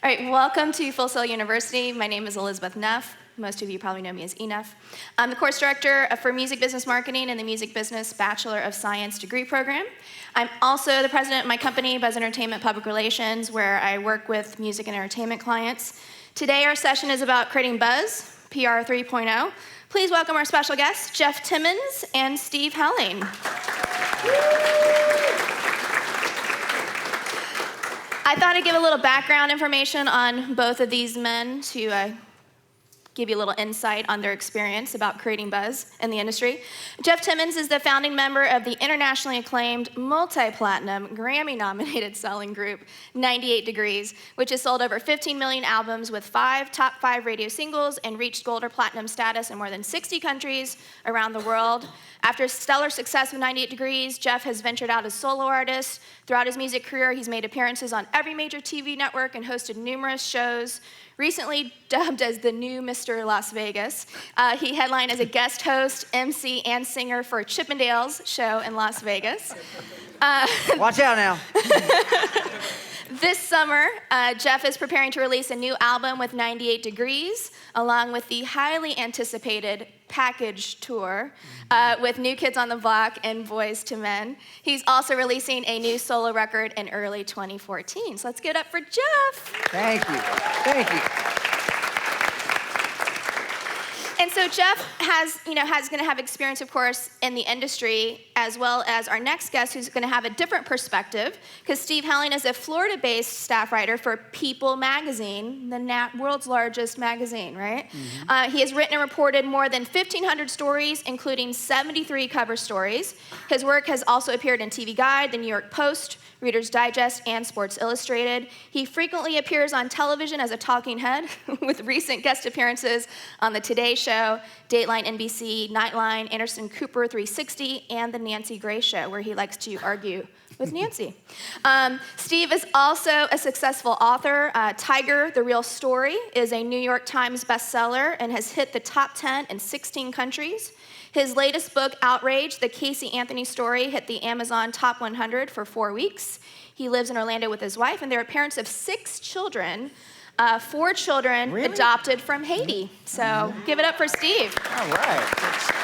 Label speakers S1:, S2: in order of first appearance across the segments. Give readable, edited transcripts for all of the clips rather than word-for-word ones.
S1: All right, welcome to Full Sail University. My name is Elizabeth Neff. Most of you probably know me as ENEF. I'm the course director for Music Business Marketing in the Music Business Bachelor of Science degree program. I'm also the president of my company, Buzz Entertainment Public Relations, where I work with music and entertainment clients. Today, our session is about creating buzz, PR 3.0. Please welcome our special guests, Jeff Timmons and Steve Helling. I thought I'd give a little background information on both of these men to give you a little insight on their experience about creating buzz in the industry. Jeff Timmons is the founding member of the internationally acclaimed, multi-platinum, Grammy-nominated selling group 98 Degrees, which has sold over 15 million albums with 5 top 5 radio singles and reached gold or platinum status in more than 60 countries around the world. After stellar success with 98 Degrees, Jeff has ventured out as solo artist. Throughout his music career, he's made appearances on every major TV network and hosted numerous shows. Recently dubbed as the new Mr. Las Vegas, he headlined as a guest host, MC, and singer for Chippendales show in Las Vegas.
S2: Watch out now.
S1: This summer, Jeff is preparing to release a new album with 98 Degrees, along with the highly anticipated Package Tour with New Kids on the Block and Boyz II Men. He's also releasing a new solo record in early 2014. So let's give it up for Jeff.
S2: Thank you. Thank you.
S1: And so Jeff has going to have experience, of course, in the industry, as well as our next guest, who's going to have a different perspective, because Steve Helling is a Florida-based staff writer for People magazine, the world's largest magazine, right? Mm-hmm. He has written and reported more than 1,500 stories, including 73 cover stories. His work has also appeared in TV Guide, The New York Post, Reader's Digest, and Sports Illustrated. He frequently appears on television as a talking head, with recent guest appearances on The Today Show, Dateline NBC, Nightline, Anderson Cooper 360, and The Nancy Grace Show, where he likes to argue with Nancy. Steve is also a successful author. Tiger, The Real Story is a New York Times bestseller and has hit the top 10 in 16 countries. His latest book, Outrage, The Casey Anthony Story, hit the Amazon Top 100 for 4 weeks. He lives in Orlando with his wife, and they're parents of 6 children, 4 children
S2: Really?
S1: Adopted from Haiti. So give it up for Steve.
S2: All right.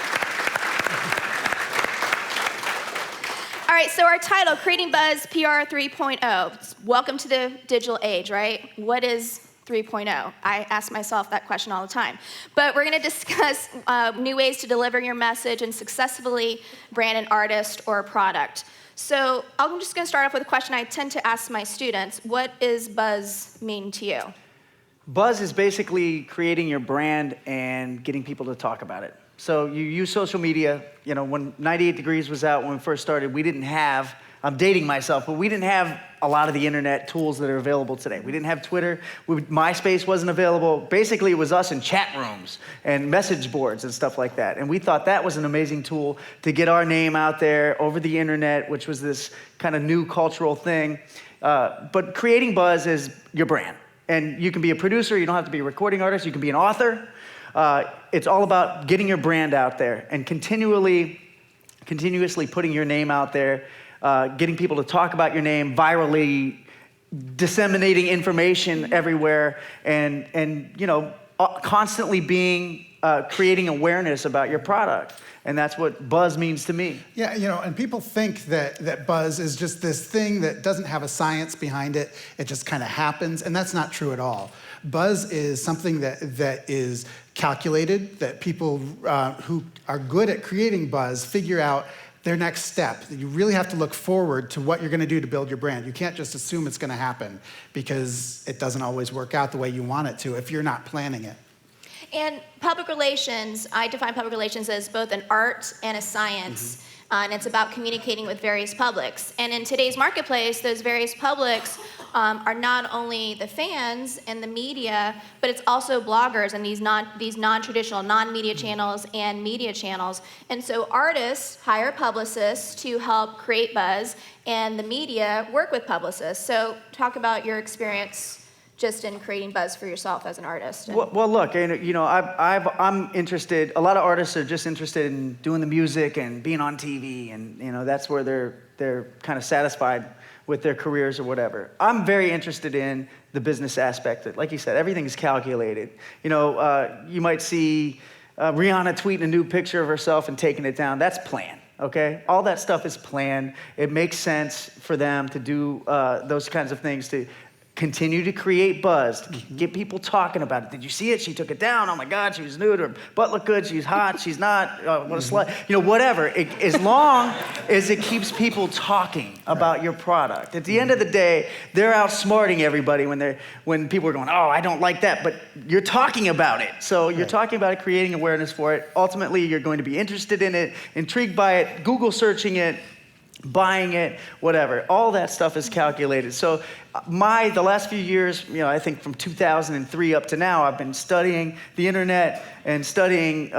S1: All right, so our title, Creating Buzz, PR 3.0. Welcome to the digital age, right? What is 3.0? I ask myself that question all the time. But we're going to discuss new ways to deliver your message and successfully brand an artist or a product. So I'm just going to start off with a question I tend to ask my students. What does buzz mean to you?
S2: Buzz is basically creating your brand and getting people to talk about it. So you use social media. You know, when 98 Degrees was out, when we first started, we didn't have, I'm dating myself, but we didn't have a lot of the internet tools that are available today. We didn't have Twitter. MySpace wasn't available. Basically, it was us in chat rooms and message boards and stuff like that. And we thought that was an amazing tool to get our name out there over the internet, which was this kind of new cultural thing. But creating buzz is your brand. And you can be a producer. You don't have to be a recording artist. You can be an author. It's all about getting your brand out there and continuously putting your name out there, getting people to talk about your name, virally disseminating information everywhere, and constantly creating awareness about your product. And that's what buzz means to me.
S3: Yeah, and people think that buzz is just this thing that doesn't have a science behind it. It just kind of happens, and that's not true at all. Buzz is something that is calculated, that people who are good at creating buzz figure out their next step. You really have to look forward to what you're going to do to build your brand. You can't just assume it's going to happen, because it doesn't always work out the way you want it to if you're not planning it.
S1: And public relations, I define public relations as both an art and a science. And it's about communicating with various publics. And in today's marketplace, those various publics are not only the fans and the media, but it's also bloggers and these non-traditional, non-media channels and media channels. And so artists hire publicists to help create buzz, and the media work with publicists. So talk about your experience just in creating buzz for yourself as an artist. And
S2: Well, look, and I'm interested. A lot of artists are just interested in doing the music and being on TV, and that's where they're kind of satisfied with their careers or whatever. I'm very interested in the business aspect. Like you said, everything's calculated. You might see Rihanna tweeting a new picture of herself and taking it down. That's planned. Okay, all that stuff is planned. It makes sense for them to do those kinds of things to continue to create buzz, to get people talking about it. Did you see it? She took it down. Oh my God, she was nude. Her butt looked good. She's hot. She's not. What a slut. Whatever. As long as it keeps people talking about your product. At the end of the day, they're outsmarting everybody when people are going, oh, I don't like that. But you're talking about it. So you're talking about it, creating awareness for it. Ultimately, you're going to be interested in it, intrigued by it, Google searching it, buying it, whatever. All that stuff is calculated. So the last few years, I think from 2003 up to now, I've been studying the internet and studying,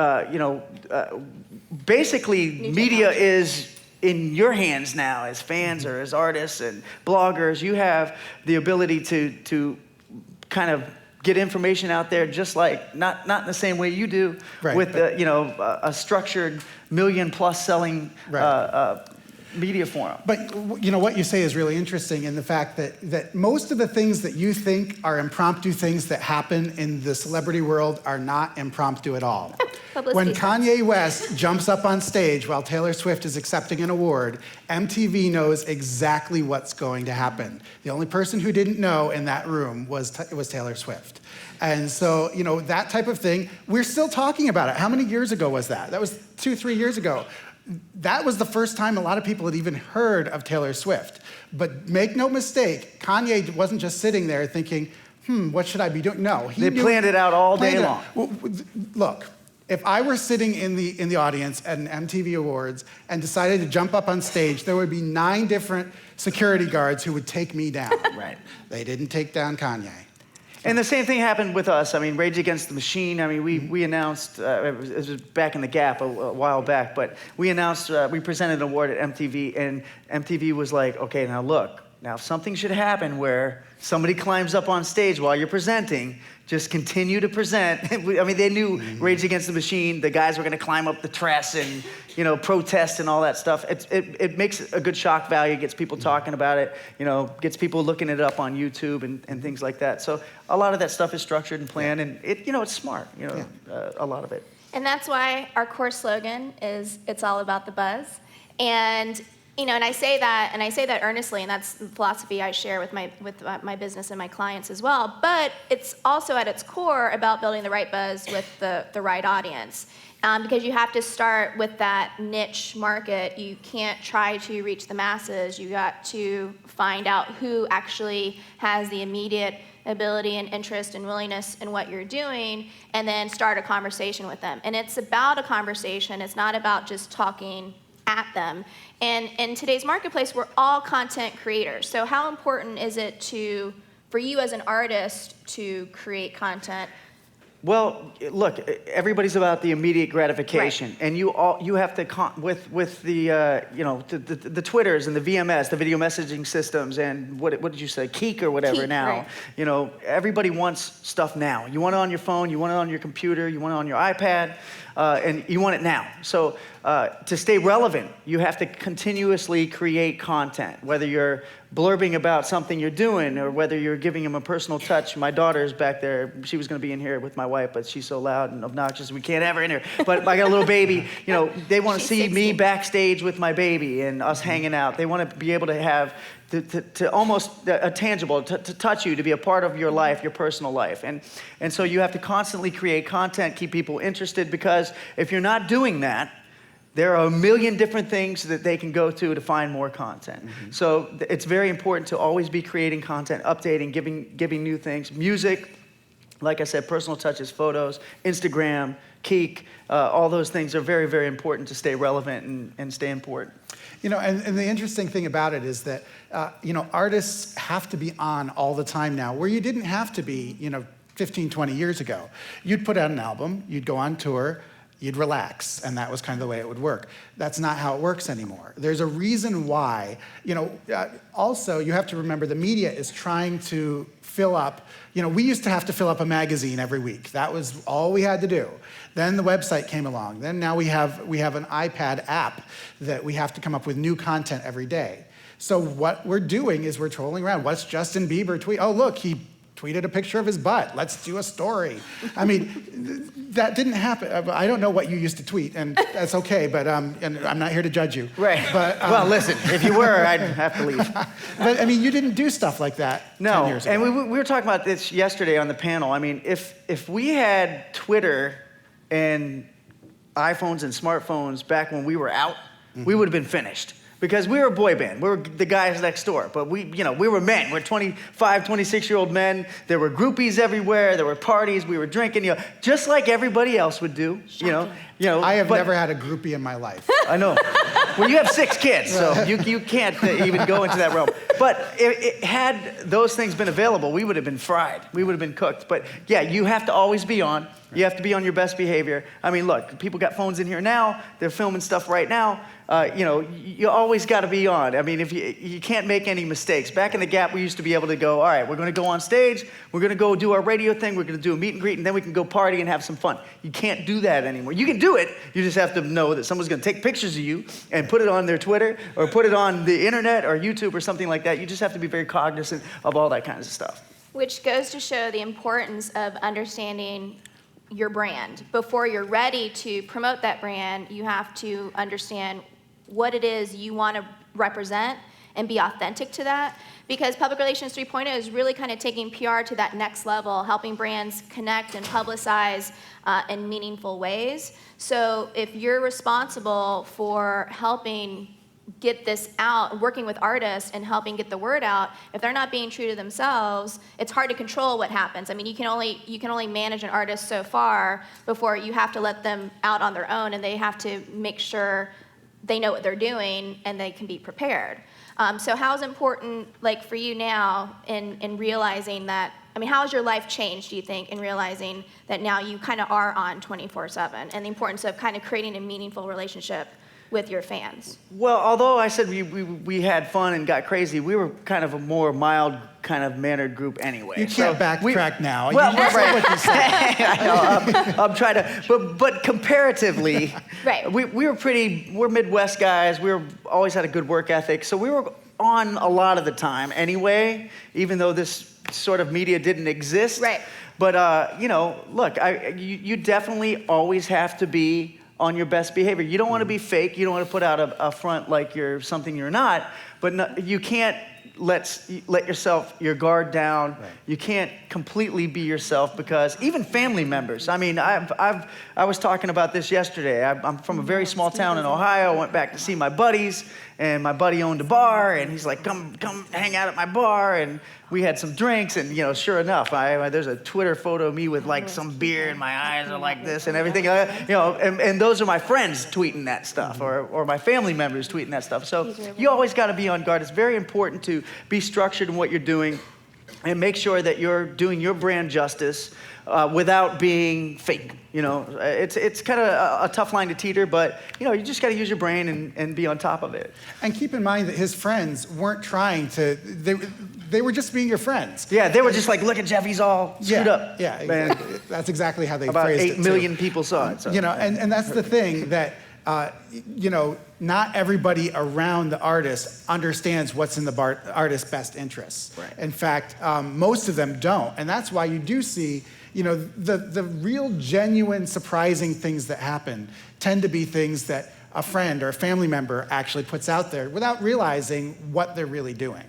S2: basically media is in your hands now as fans or as artists and bloggers. You have the ability to kind of get information out there, just like not in the same way you do, with a structured million-plus selling media forum.
S3: But what you say is really interesting in the fact that most of the things that you think are impromptu things that happen in the celebrity world are not impromptu at all. When Kanye West jumps up on stage while Taylor Swift is accepting an award, MTV knows exactly what's going to happen. The only person who didn't know in that room was Taylor Swift. And so, that type of thing, we're still talking about it. How many years ago was that? That was 2-3 years ago. That was the first time a lot of people had even heard of Taylor Swift. But make no mistake, Kanye wasn't just sitting there thinking, what should I be doing? No,
S2: they planned it out all day long.
S3: Well, look, if I were sitting in the audience at an MTV Awards and decided to jump up on stage, there would be 9 different security guards who would take me down.
S2: Right.
S3: They didn't take down Kanye.
S2: And the same thing happened with us. I mean, Rage Against the Machine. I mean, we announced, it was back in the Gap a while back, but we announced, we presented an award at MTV, and MTV was like, okay, now look, if something should happen where somebody climbs up on stage while you're presenting, just continue to present. I mean, they knew Rage Against the Machine, the guys were gonna climb up the truss and, protest and all that stuff. It makes a good shock value, gets people talking about it, gets people looking it up on YouTube and things like that. So a lot of that stuff is structured and planned, and it's smart, a lot of it.
S1: And that's why our core slogan is, it's all about the buzz. And and I say that earnestly, and that's the philosophy I share with my business and my clients as well. But it's also at its core about building the right buzz with the right audience, because you have to start with that niche market. You can't try to reach the masses. You got to find out who actually has the immediate ability and interest and willingness in what you're doing, and then start a conversation with them. And it's about a conversation. It's not about just talking at them. And in today's marketplace, we're all content creators. So how important is it for you as an artist to create content?
S2: Well, look, everybody's about the immediate gratification, and you have to with the the Twitters and the VMS, the video messaging systems, and what did you say, Keek or whatever
S1: Keek,
S2: now.
S1: Right.
S2: Everybody wants stuff now. You want it on your phone, you want it on your computer, you want it on your iPad, and you want it now. So to stay relevant, you have to continuously create content, whether you're blurbing about something you're doing or whether you're giving them a personal touch. My daughter's back there. She was going to be in here with my wife, but she's so loud and obnoxious we can't have her in here. But I got a little baby. They want to see
S1: 16.
S2: me backstage with my baby and us hanging out. They want to be able to have to almost a tangible, to touch you, to be a part of your life, your personal life. And so you have to constantly create content, keep people interested, because if you're not doing that, there are a million different things that they can go to find more content. So it's very important to always be creating content, updating, giving new things. Music, like I said, personal touches, photos, Instagram, Keek, all those things are very, very important to stay relevant and stay important.
S3: And the interesting thing about it is that, artists have to be on all the time now, where you didn't have to be, 15, 20 years ago. You'd put out an album, you'd go on tour, you'd relax, and that was kind of the way it would work. That's not how it works anymore. There's a reason why, also you have to remember the media is trying to fill up, we used to have to fill up a magazine every week. That was all we had to do. Then the website came along. Then now we have an iPad app that we have to come up with new content every day. So what we're doing is we're trolling around. What's Justin Bieber tweet? Oh, look, he tweeted a picture of his butt. Let's do a story. I mean, that didn't happen. I don't know what you used to tweet, and that's okay, but and I'm not here to judge you.
S2: Right.
S3: But,
S2: well, listen, if you were, I'd have to leave.
S3: But I mean, you didn't do stuff like that 10 years ago.
S2: And we were talking about this yesterday on the panel. I mean, if we had Twitter and iPhones and smartphones back when we were out, we would have been finished. Because we were a boy band. We were the guys next door. But we were men. We're 25, 26-year-old men. There were groupies everywhere. There were parties. We were drinking, just like everybody else would do.
S3: I have never had a groupie in my life.
S2: I know. Well, you have 6 kids, so you can't even go into that realm. But had those things been available, we would have been fried. We would have been cooked. But yeah, you have to always be on. You have to be on your best behavior. I mean, look, people got phones in here now. They're filming stuff right now. You always got to be on. I mean, if you can't make any mistakes. Back in the Gap, we used to be able to go, all right, we're going to go on stage. We're going to go do our radio thing. We're going to do a meet and greet, and then we can go party and have some fun. You can't do that anymore. You can do it. You just have to know that someone's going to take pictures of you and put it on their Twitter or put it on the internet or YouTube or something like that. You just have to be very cognizant of all that kinds of stuff.
S1: Which goes to show the importance of understanding your brand. Before you're ready to promote that brand, you have to understand what it is you want to represent and be authentic to that. Because Public Relations 3.0 is really kind of taking PR to that next level, helping brands connect and publicize in meaningful ways. So if you're responsible for helping get this out, working with artists and helping get the word out, if they're not being true to themselves, it's hard to control what happens. I mean, you can only manage an artist so far before you have to let them out on their own, and they have to make sure they know what they're doing and they can be prepared. So how's important, like for you now, in realizing that, I mean, how has your life changed, do you think, in realizing that now you kind of are on 24/7 and the importance of kind of creating a meaningful relationship with your fans?
S2: Well, although I said we had fun and got crazy, we were kind of a more mild, kind of mannered group anyway.
S3: You can't backtrack now.
S2: Well,
S3: That's
S2: right.
S3: what you said.
S2: I know. I'm trying to, but comparatively,
S1: Right.
S2: we're Midwest guys. Always had a good work ethic, so we were on a lot of the time anyway, even though this sort of media didn't exist.
S1: Right.
S2: But look, you definitely always have to be on your best behavior. You don't want to be fake. You don't want to put out a front like you're something you're not. But you can't let your guard down.
S3: Right.
S2: You can't completely be yourself, because even family members. I mean, I was talking about this yesterday. I'm from a very small town in Ohio. I went back to see my buddies, and my buddy owned a bar, and he's like, come hang out at my bar, and we had some drinks, and sure enough, there's a Twitter photo of me with like some beer, and my eyes are like this and everything. And those are my friends tweeting that stuff, or my family members tweeting that stuff. So you always got to be on guard. It's very important to be structured in what you're doing, and make sure that you're doing your brand justice without being fake. It's kind of a tough line to teeter, but you just got to use your brain and be on top of it.
S3: And keep in mind that his friends weren't trying to. They were just being your friends.
S2: Yeah, they were just like, look at Jeff, he's all screwed up.
S3: Yeah,
S2: Man.
S3: that's exactly how they
S2: About
S3: phrased
S2: 8
S3: it.
S2: million people saw it. So.
S3: And that's the thing that. Not everybody around the artist understands what's in the artist's best interests.
S2: Right.
S3: In fact, most of them don't. And that's why you do see, the real genuine surprising things that happen tend to be things that a friend or a family member actually puts out there without realizing what they're really doing.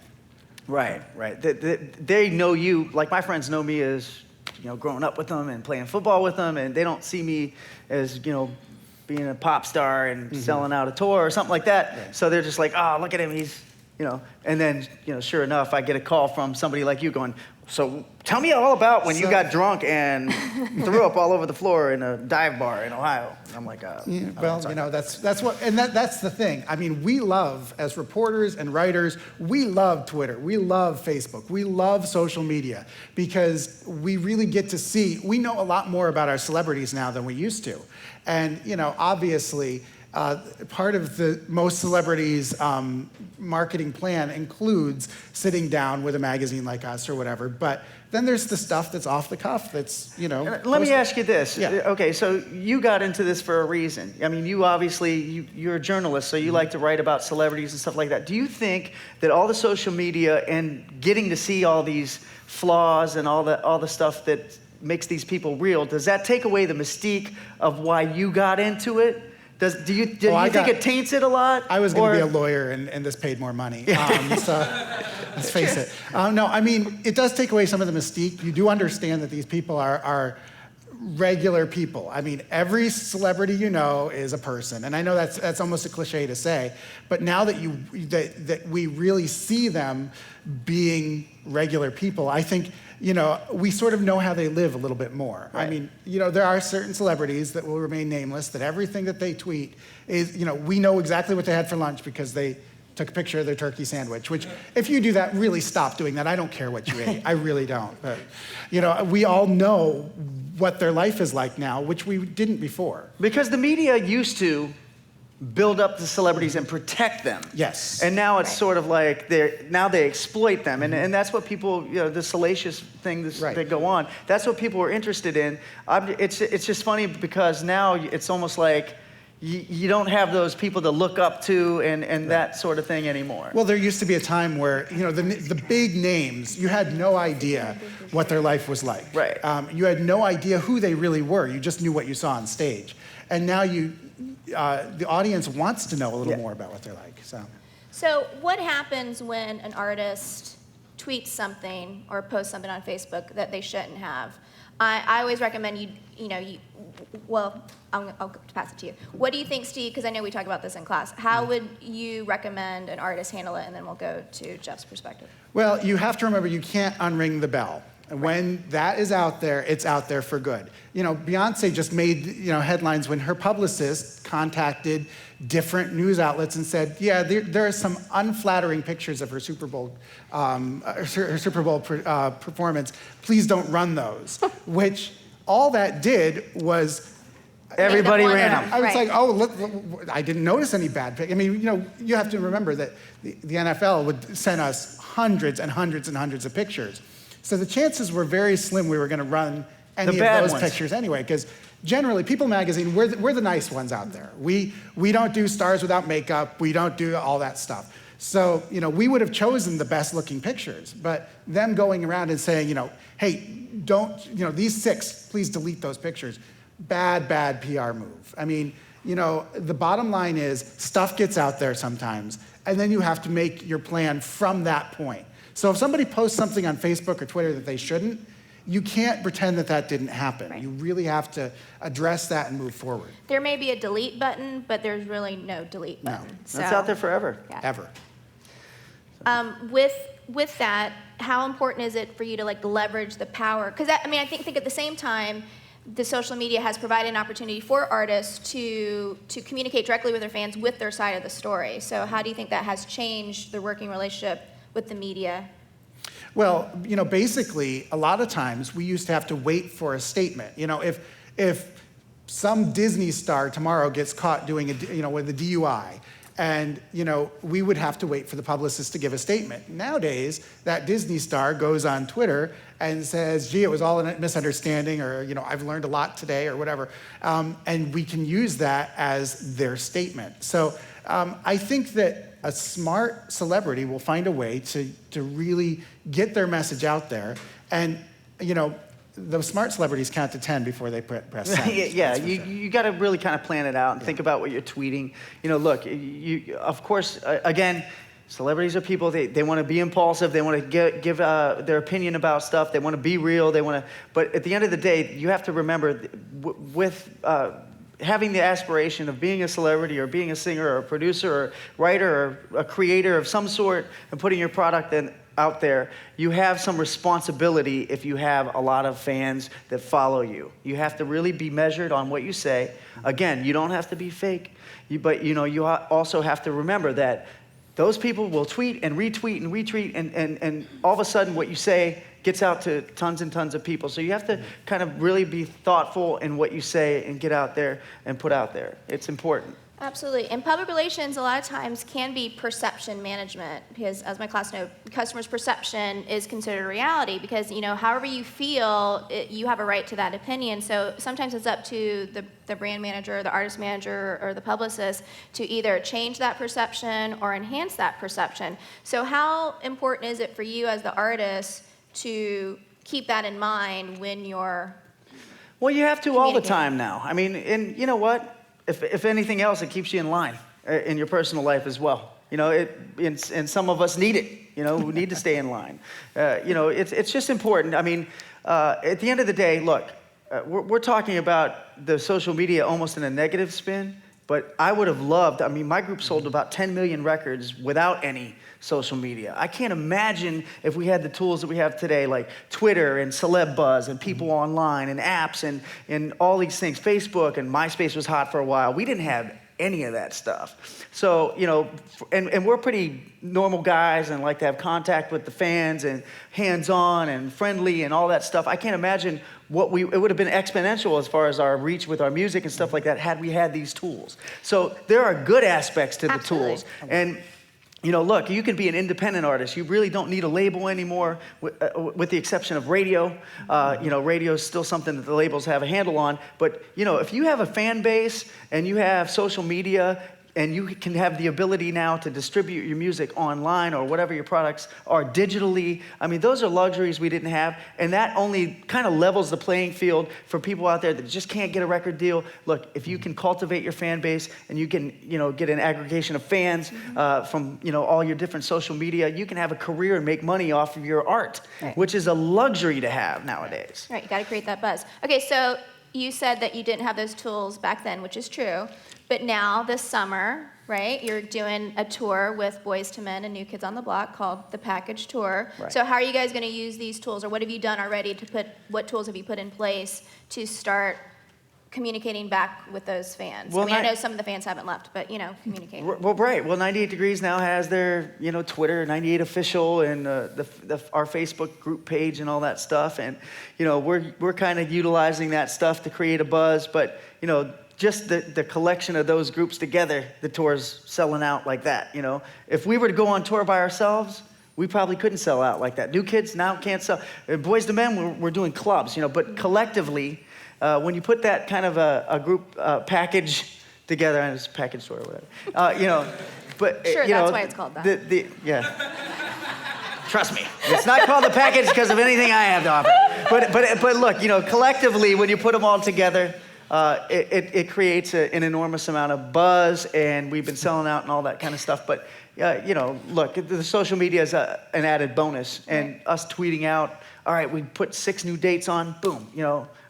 S2: Right. They know you, like my friends know me as, growing up with them and playing football with them, and they don't see me as, being a pop star and selling out a tour or something like that.
S3: Right.
S2: So they're just like, oh, look at him, he's, and then, sure enough, I get a call from somebody like you going, so Tell me all about when you
S3: So-
S2: got drunk and threw up all over the floor in a dive bar in Ohio. And I'm like,
S3: Yeah, well, that's what, and that's the thing. I mean, we love, as reporters and writers, we love Twitter, we love Facebook, we love social media because we really get to see, we know a lot more about our celebrities now than we used to. And, obviously, part of most celebrities' marketing plan includes sitting down with a magazine like us or whatever, but then there's the stuff that's off the cuff that's,
S2: let me ask you this.
S3: Yeah.
S2: Okay, so you got into this for a reason. I mean, you obviously, you're a journalist, so you like to write about celebrities and stuff like that. Do you think that all the social media and getting to see all these flaws and all the stuff that makes these people real, does that take away the mystique of why you got into it? Do you think it taints it a lot?
S3: I was going to be a lawyer, and this paid more money. So let's face it. No, I mean, it does take away some of the mystique. You do understand that these people are regular people. I mean, every celebrity is a person, and I know that's almost a cliche to say, but now that that we really see them being regular people, I think we sort of know how they live a little bit more.
S2: Right.
S3: I mean, there are certain celebrities that will remain nameless, that everything that they tweet is, we know exactly what they had for lunch because they took a picture of their turkey sandwich, which if you do that, really stop doing that. I don't care what you ate. I really don't. But, we all know what their life is like now, which we didn't before.
S2: Because the media used to build up the celebrities and protect them.
S3: Yes.
S2: And now it's sort of like now they exploit them. And that's what people, the salacious things that go on, that's what people are interested in. It's just funny because now it's almost like you don't have those people to look up to and that sort of thing anymore.
S3: Well, there used to be a time where, the big names, you had no idea what their life was like.
S2: Right.
S3: You had no idea who they really were. You just knew what you saw on stage. And now the audience wants to know a little more about what they're like.
S1: So what happens when an artist tweets something or posts something on Facebook that they shouldn't have? I always recommend I'll pass it to you. What do you think, Steve, because I know we talk about this in class, how would you recommend an artist handle it, and then we'll go to Jeff's perspective?
S3: Well, you have to remember you can't unring the bell. And when that is out there, it's out there for good. Beyonce just made headlines when her publicist contacted different news outlets and said, yeah, there are some unflattering pictures of her Super Bowl performance. Please don't run those. Which all that did was
S2: everybody ran them.
S3: I was like, oh, look, I didn't notice any bad pictures. I mean, you have to remember that the NFL would send us hundreds and hundreds and hundreds of pictures. So the chances were very slim we were going to run any of those pictures anyway, because generally, People Magazine, we're the nice ones out there. We don't do stars without makeup. We don't do all that stuff. So, we would have chosen the best looking pictures, but them going around and saying, hey, don't, these 6, please delete those pictures. Bad PR move. I mean, the bottom line is stuff gets out there sometimes, and then you have to make your plan from that point. So if somebody posts something on Facebook or Twitter that they shouldn't, you can't pretend that didn't happen. Right. You really have to address that and move forward.
S1: There may be a delete button, but there's really no delete button.
S3: No.
S1: So,
S2: that's out there forever.
S1: Yeah.
S3: Ever.
S1: With that, how important is it for you to leverage the power? Because I think at the same time, the social media has provided an opportunity for artists to communicate directly with their fans with their side of the story. So how do you think that has changed the working relationship with the media?
S3: Well, basically, a lot of times we used to have to wait for a statement. If some Disney star tomorrow gets caught doing with a DUI, and we would have to wait for the publicist to give a statement. Nowadays, that Disney star goes on Twitter and says, gee, it was all a misunderstanding, or I've learned a lot today, or whatever, and we can use that as their statement. So I think that a smart celebrity will find a way to really get their message out there, and the smart celebrities count to 10 before they press send.
S2: Yeah, you got to really kind of plan it out and think about what you're tweeting. Look, of course, again, celebrities are people. They want to be impulsive. They want to give their opinion about stuff. They want to be real. But at the end of the day, you have to remember with having the aspiration of being a celebrity or being a singer or a producer or writer or a creator of some sort and putting your product out there, you have some responsibility if you have a lot of fans that follow you. You have to really be measured on what you say. Again, you don't have to be fake, but you also have to remember that those people will tweet and retweet and retweet, and all of a sudden what you say gets out to tons and tons of people. So you have to kind of really be thoughtful in what you say and get out there and put out there. It's important.
S1: Absolutely. And public relations a lot of times can be perception management, because as my class knows, customer's perception is considered reality, because however you feel, you have a right to that opinion. So sometimes it's up to the brand manager, the artist manager, or the publicist to either change that perception or enhance that perception. So how important is it for you as the artist to keep that in mind when you're
S2: Well, you have to all the time now. I mean, and you know what? If anything else, it keeps you in line in your personal life as well. And some of us need it. We need to stay in line. It's just important. I mean, at the end of the day, look, we're talking about the social media almost in a negative spin, but I would have loved, my group sold about 10 million records without any social media. I can't imagine if we had the tools that we have today, like Twitter and celeb buzz and people online and apps and all these things. Facebook and MySpace was hot for a while. We didn't have any of that stuff. So, and we're pretty normal guys and like to have contact with the fans and hands-on and friendly and all that stuff. I can't imagine it would have been exponential as far as our reach with our music and stuff like that had we had these tools. So there are good aspects to the tools. And look, you can be an independent artist. You really don't need a label anymore, with the exception of radio. Radio is still something that the labels have a handle on. But, if you have a fan base and you have social media and you can have the ability now to distribute your music online or whatever your products are digitally, those are luxuries we didn't have. And that only kind of levels the playing field for people out there that just can't get a record deal. Look, if you can cultivate your fan base and you can, get an aggregation of fans from, all your different social media, you can have a career and make money off of your art, which is a luxury to have nowadays.
S1: Right, you got to create that buzz. Okay, so you said that you didn't have those tools back then, which is true. But now, this summer, right, you're doing a tour with Boyz II Men and New Kids on the Block called the Package Tour.
S2: Right.
S1: So how are you guys going to use these tools, or what have you done already what tools have you put in place to start communicating back with those fans?
S2: Well,
S1: I know some of the fans haven't left, but, communicating.
S2: Well, right. Well, 98 Degrees now has their, Twitter, 98 Official, and our Facebook group page and all that stuff. And, we're kind of utilizing that stuff to create a buzz. But, just the collection of those groups together, the tour's selling out like that, If we were to go on tour by ourselves, we probably couldn't sell out like that. New Kids now can't sell. Boyz II Men, we're doing clubs, but collectively, when you put that kind of a group package together, and it's a package tour or whatever, but
S1: sure, that's why it's called that.
S2: Trust me, it's not called the package because of anything I have to offer. But look, collectively, when you put them all together, it creates an enormous amount of buzz, and we've been selling out and all that kind of stuff. But look, the social media is an added bonus, and us tweeting out, all right, we put 6 new dates on, boom,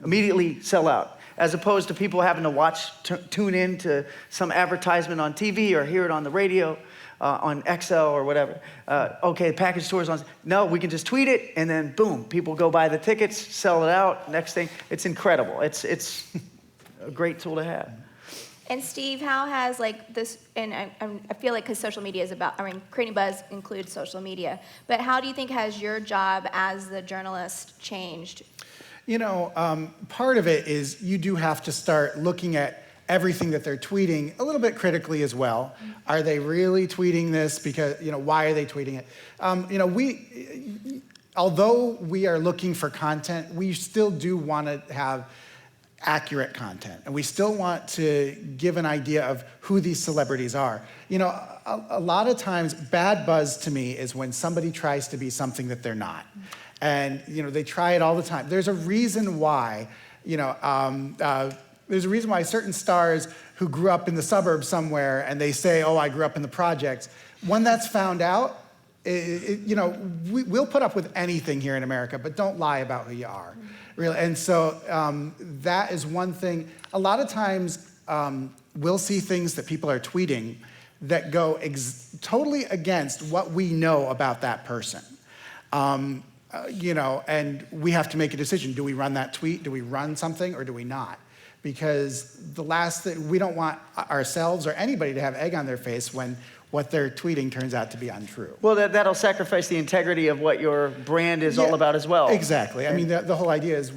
S2: immediately sell out. As opposed to people having to tune in to some advertisement on TV or hear it on the radio, on XL or whatever. Okay, the package tour's on. No, we can just tweet it, and then boom, people go buy the tickets, sell it out. Next thing, it's incredible. It's a great tool to have.
S1: And Steve, how has this, and I feel like because social media is about, creating buzz includes social media, but how do you think has your job as the journalist changed?
S3: Part of it is you do have to start looking at everything that they're tweeting a little bit critically as well. Are they really tweeting this? Because, why are they tweeting it? Although we are looking for content, we still do want to have accurate content. And we still want to give an idea of who these celebrities are. A lot of times, bad buzz to me is when somebody tries to be something that they're not. And, they try it all the time. There's a reason why, there's a reason why certain stars who grew up in the suburbs somewhere and they say, oh, I grew up in the projects, when that's found out, we'll put up with anything here in America, but don't lie about who you are. Really. And so that is one thing. A lot of times we'll see things that people are tweeting that go totally against what we know about that person. And we have to make a decision. Do we run that tweet? Do we run something, or do we not? Because the last thing, we don't want ourselves or anybody to have egg on their face when what they're tweeting turns out to be untrue.
S2: Well, that'll sacrifice the integrity of what your brand is all about as well.
S3: Exactly. I mean, the whole idea is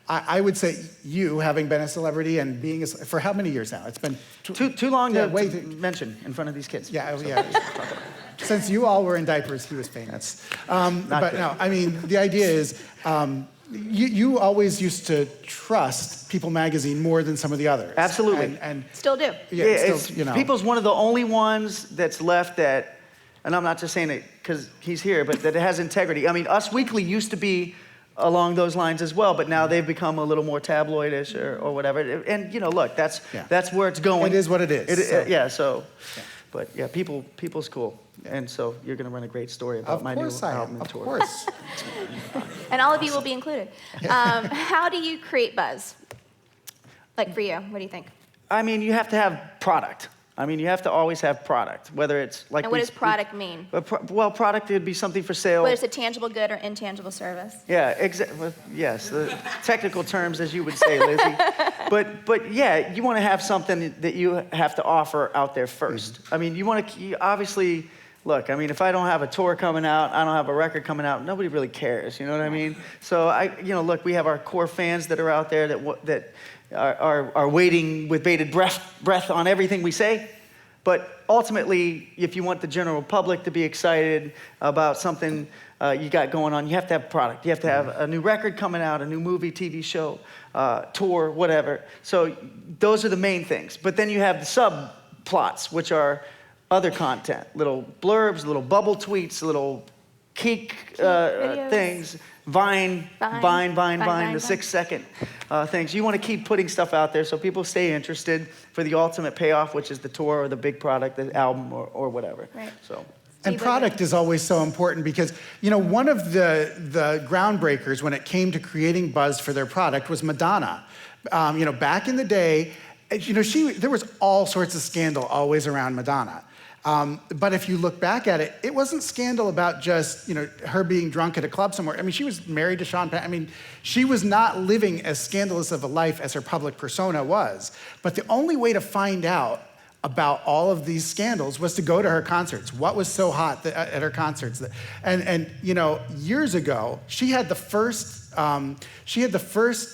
S3: I would say you, having been a celebrity and being for how many years now? It's been
S2: too long to mention in front of these kids.
S3: Yeah, yeah. Since you all were in diapers, he was famous. But good. No, I mean, the idea is you always used to trust People Magazine more than some of the others.
S2: Absolutely.
S1: And still do.
S2: Yeah, People's one of the only ones that's left that, and I'm not just saying it because he's here, but that it has integrity. I mean, Us Weekly used to be along those lines as well, but now they've become a little more tabloidish or whatever. And look, that's where it's going.
S3: It is what it is.
S2: But yeah, people's cool. And so you're going to run a great story about my new album and tour.
S3: Of course.
S1: And all of you will be included. How do you create buzz? Like for you, what do you think?
S2: I mean, you have to have product. I mean, you have to always have product, whether it's like.
S1: And what does product mean?
S2: Well, product would be something for sale.
S1: Whether it's a tangible good or intangible service.
S2: Yeah, exactly. Yes, the technical terms, as you would say, Lizzie. But yeah, you want to have something that you have to offer out there first. I mean, you obviously. Look, I mean, if I don't have a tour coming out, I don't have a record coming out, nobody really cares, you know what I mean? So look, we have our core fans that are out there that are waiting with bated breath on everything we say. But ultimately, if you want the general public to be excited about something you got going on, you have to have product. You have to have a new record coming out, a new movie, TV show, tour, whatever. So those are the main things. But then you have the subplots, which are other content, little blurbs, little bubble tweets, little geek things, Vine, the 6-second things. You want to keep putting stuff out there so people stay interested for the ultimate payoff, which is the tour or the big product, the album or whatever.
S1: Right.
S2: So.
S3: And product is always so important because, one of the groundbreakers when it came to creating buzz for their product was Madonna. Back in the day, there was all sorts of scandal always around Madonna. But if you look back at it, it wasn't scandal about just, her being drunk at a club somewhere. I mean, she was married to Sean Penn. I mean, she was not living as scandalous of a life as her public persona was. But the only way to find out about all of these scandals was to go to her concerts. What was so hot at her concerts? And years ago, she had the first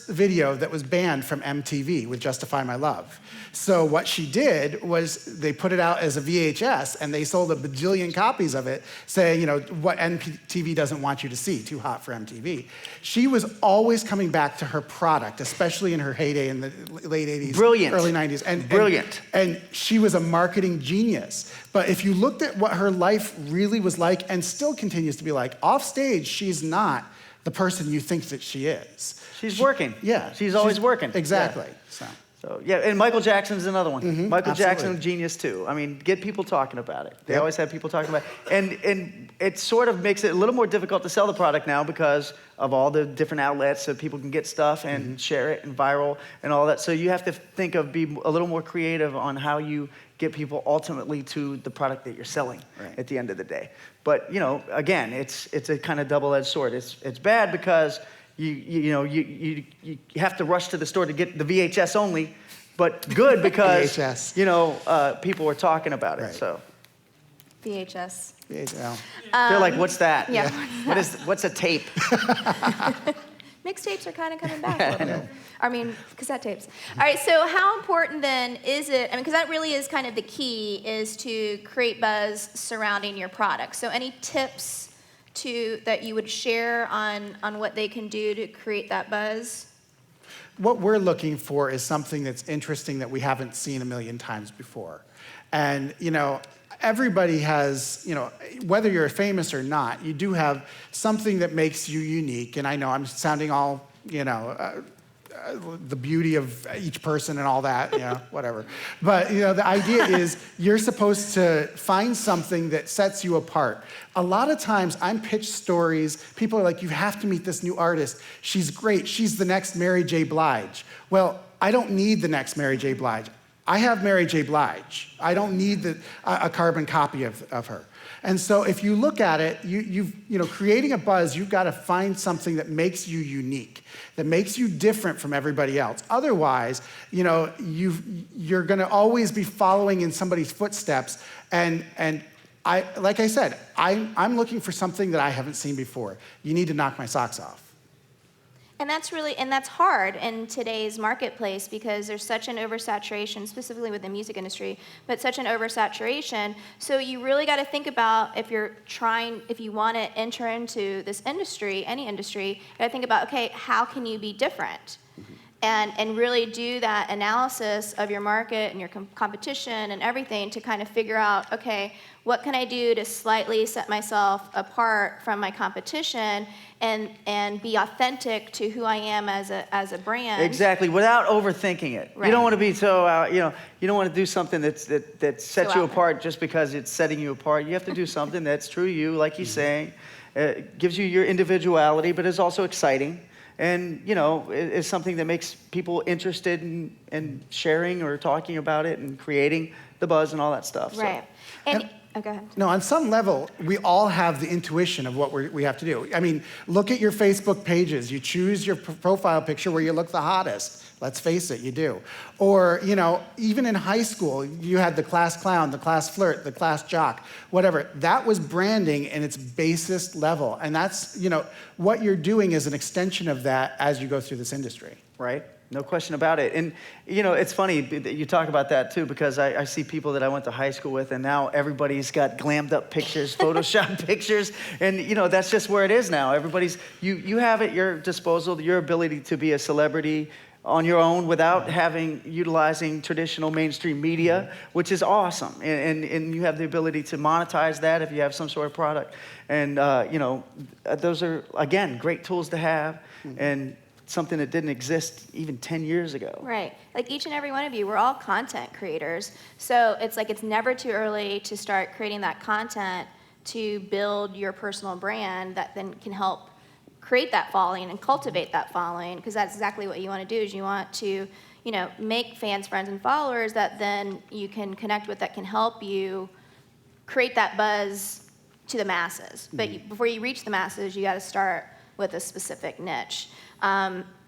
S3: video that was banned from MTV with Justify My Love. So what she did was they put it out as a VHS and they sold a bajillion copies of it saying, what MTV doesn't want you to see, too hot for MTV. She was always coming back to her product, especially in her heyday in the late 80s,
S2: Brilliant.
S3: Early 90s.
S2: Brilliant.
S3: And she was a marketing genius. But if you looked at what her life really was like and still continues to be like, off stage, she's not the person you think that she is.
S2: She's working.
S3: Yeah.
S2: She's always working.
S3: Exactly.
S2: Yeah. So yeah, and Michael Jackson's another one.
S3: Mm-hmm,
S2: Michael
S3: absolutely.
S2: Jackson, genius too. I mean, get people talking about it. They always have people talking about it. And it sort of makes it a little more difficult to sell the product now because of all the different outlets so people can get stuff and share it and viral and all that. So you have to be a little more creative on how you get people ultimately to the product that you're selling at the end of the day. But again, it's a kind of double-edged sword. It's bad because you have to rush to the store to get the VHS only, but good because people were talking about it.
S3: Right.
S2: So
S1: VHS.
S2: they're like, what's that?
S1: Yeah.
S2: What's a tape?
S1: Mixtapes are kind of coming back a little bit. I mean, cassette tapes. All right, so how important then is it, because that really is kind of the key, is to create buzz surrounding your product. So any tips that you would share on what they can do to create that buzz?
S3: What we're looking for is something that's interesting that we haven't seen a million times before. And, everybody has, whether you're famous or not, you do have something that makes you unique. And I know I'm sounding all, the beauty of each person and all that, whatever. But, the idea is you're supposed to find something that sets you apart. A lot of times I'm pitched stories, people are like, you have to meet this new artist. She's great. She's the next Mary J. Blige. Well, I don't need the next Mary J. Blige. I have Mary J. Blige. I don't need a carbon copy of her. And so if you look at it, you know, creating a buzz, you've got to find something that makes you unique, that makes you different from everybody else. Otherwise, you know, you're going to always be following in somebody's footsteps. And like I said, I'm looking for something that I haven't seen before. You need to knock my socks off.
S1: And that's hard in today's marketplace because there's such an oversaturation, specifically with the music industry, but such an oversaturation. So you really got to think about if you want to enter into this industry, any industry, you got to think about, okay, how can you be different? And really do that analysis of your market and your competition and everything to kind of figure out, okay, what can I do to slightly set myself apart from my competition and be authentic to who I am as a brand.
S2: Exactly, without overthinking it.
S1: Right.
S2: You don't want to be so, you know, you don't want to do something that sets
S1: So
S2: you
S1: out
S2: apart just because it's setting you apart. You have to do something that's true to you, like he's saying. Gives you your individuality, but is also exciting. And, you know, is something that makes people interested in sharing or talking about it and creating the buzz and all that stuff.
S1: Right.
S2: So.
S1: Oh, go ahead.
S3: No, on some level, we all have the intuition of what we have to do. I mean, look at your Facebook pages. You choose your profile picture where you look the hottest. Let's face it, you do. Or, you know, even in high school, you had the class clown, the class flirt, the class jock, whatever. That was branding in its basest level. And that's, you know, what you're doing is an extension of that as you go through this industry.
S2: Right? No question about it. And, you know, it's funny that you talk about that, too, because I see people that I went to high school with, and now everybody's got glammed up pictures, Photoshop pictures, and, you know, that's just where it is now. Everybody's, you have at your disposal your ability to be a celebrity on your own without utilizing traditional mainstream media, which is awesome. And you have the ability to monetize that if you have some sort of product. And, you know, those are, again, great tools to have. And something that didn't exist even 10 years ago.
S1: Right. Like each and every one of you, we're all content creators. So it's like it's never too early to start creating that content to build your personal brand that then can help create that following and cultivate that following, because that's exactly what you want to do is you want to, you know, make fans, friends, and followers that then you can connect with that can help you create that buzz to the masses. But before you reach the masses, you got to start with a specific niche.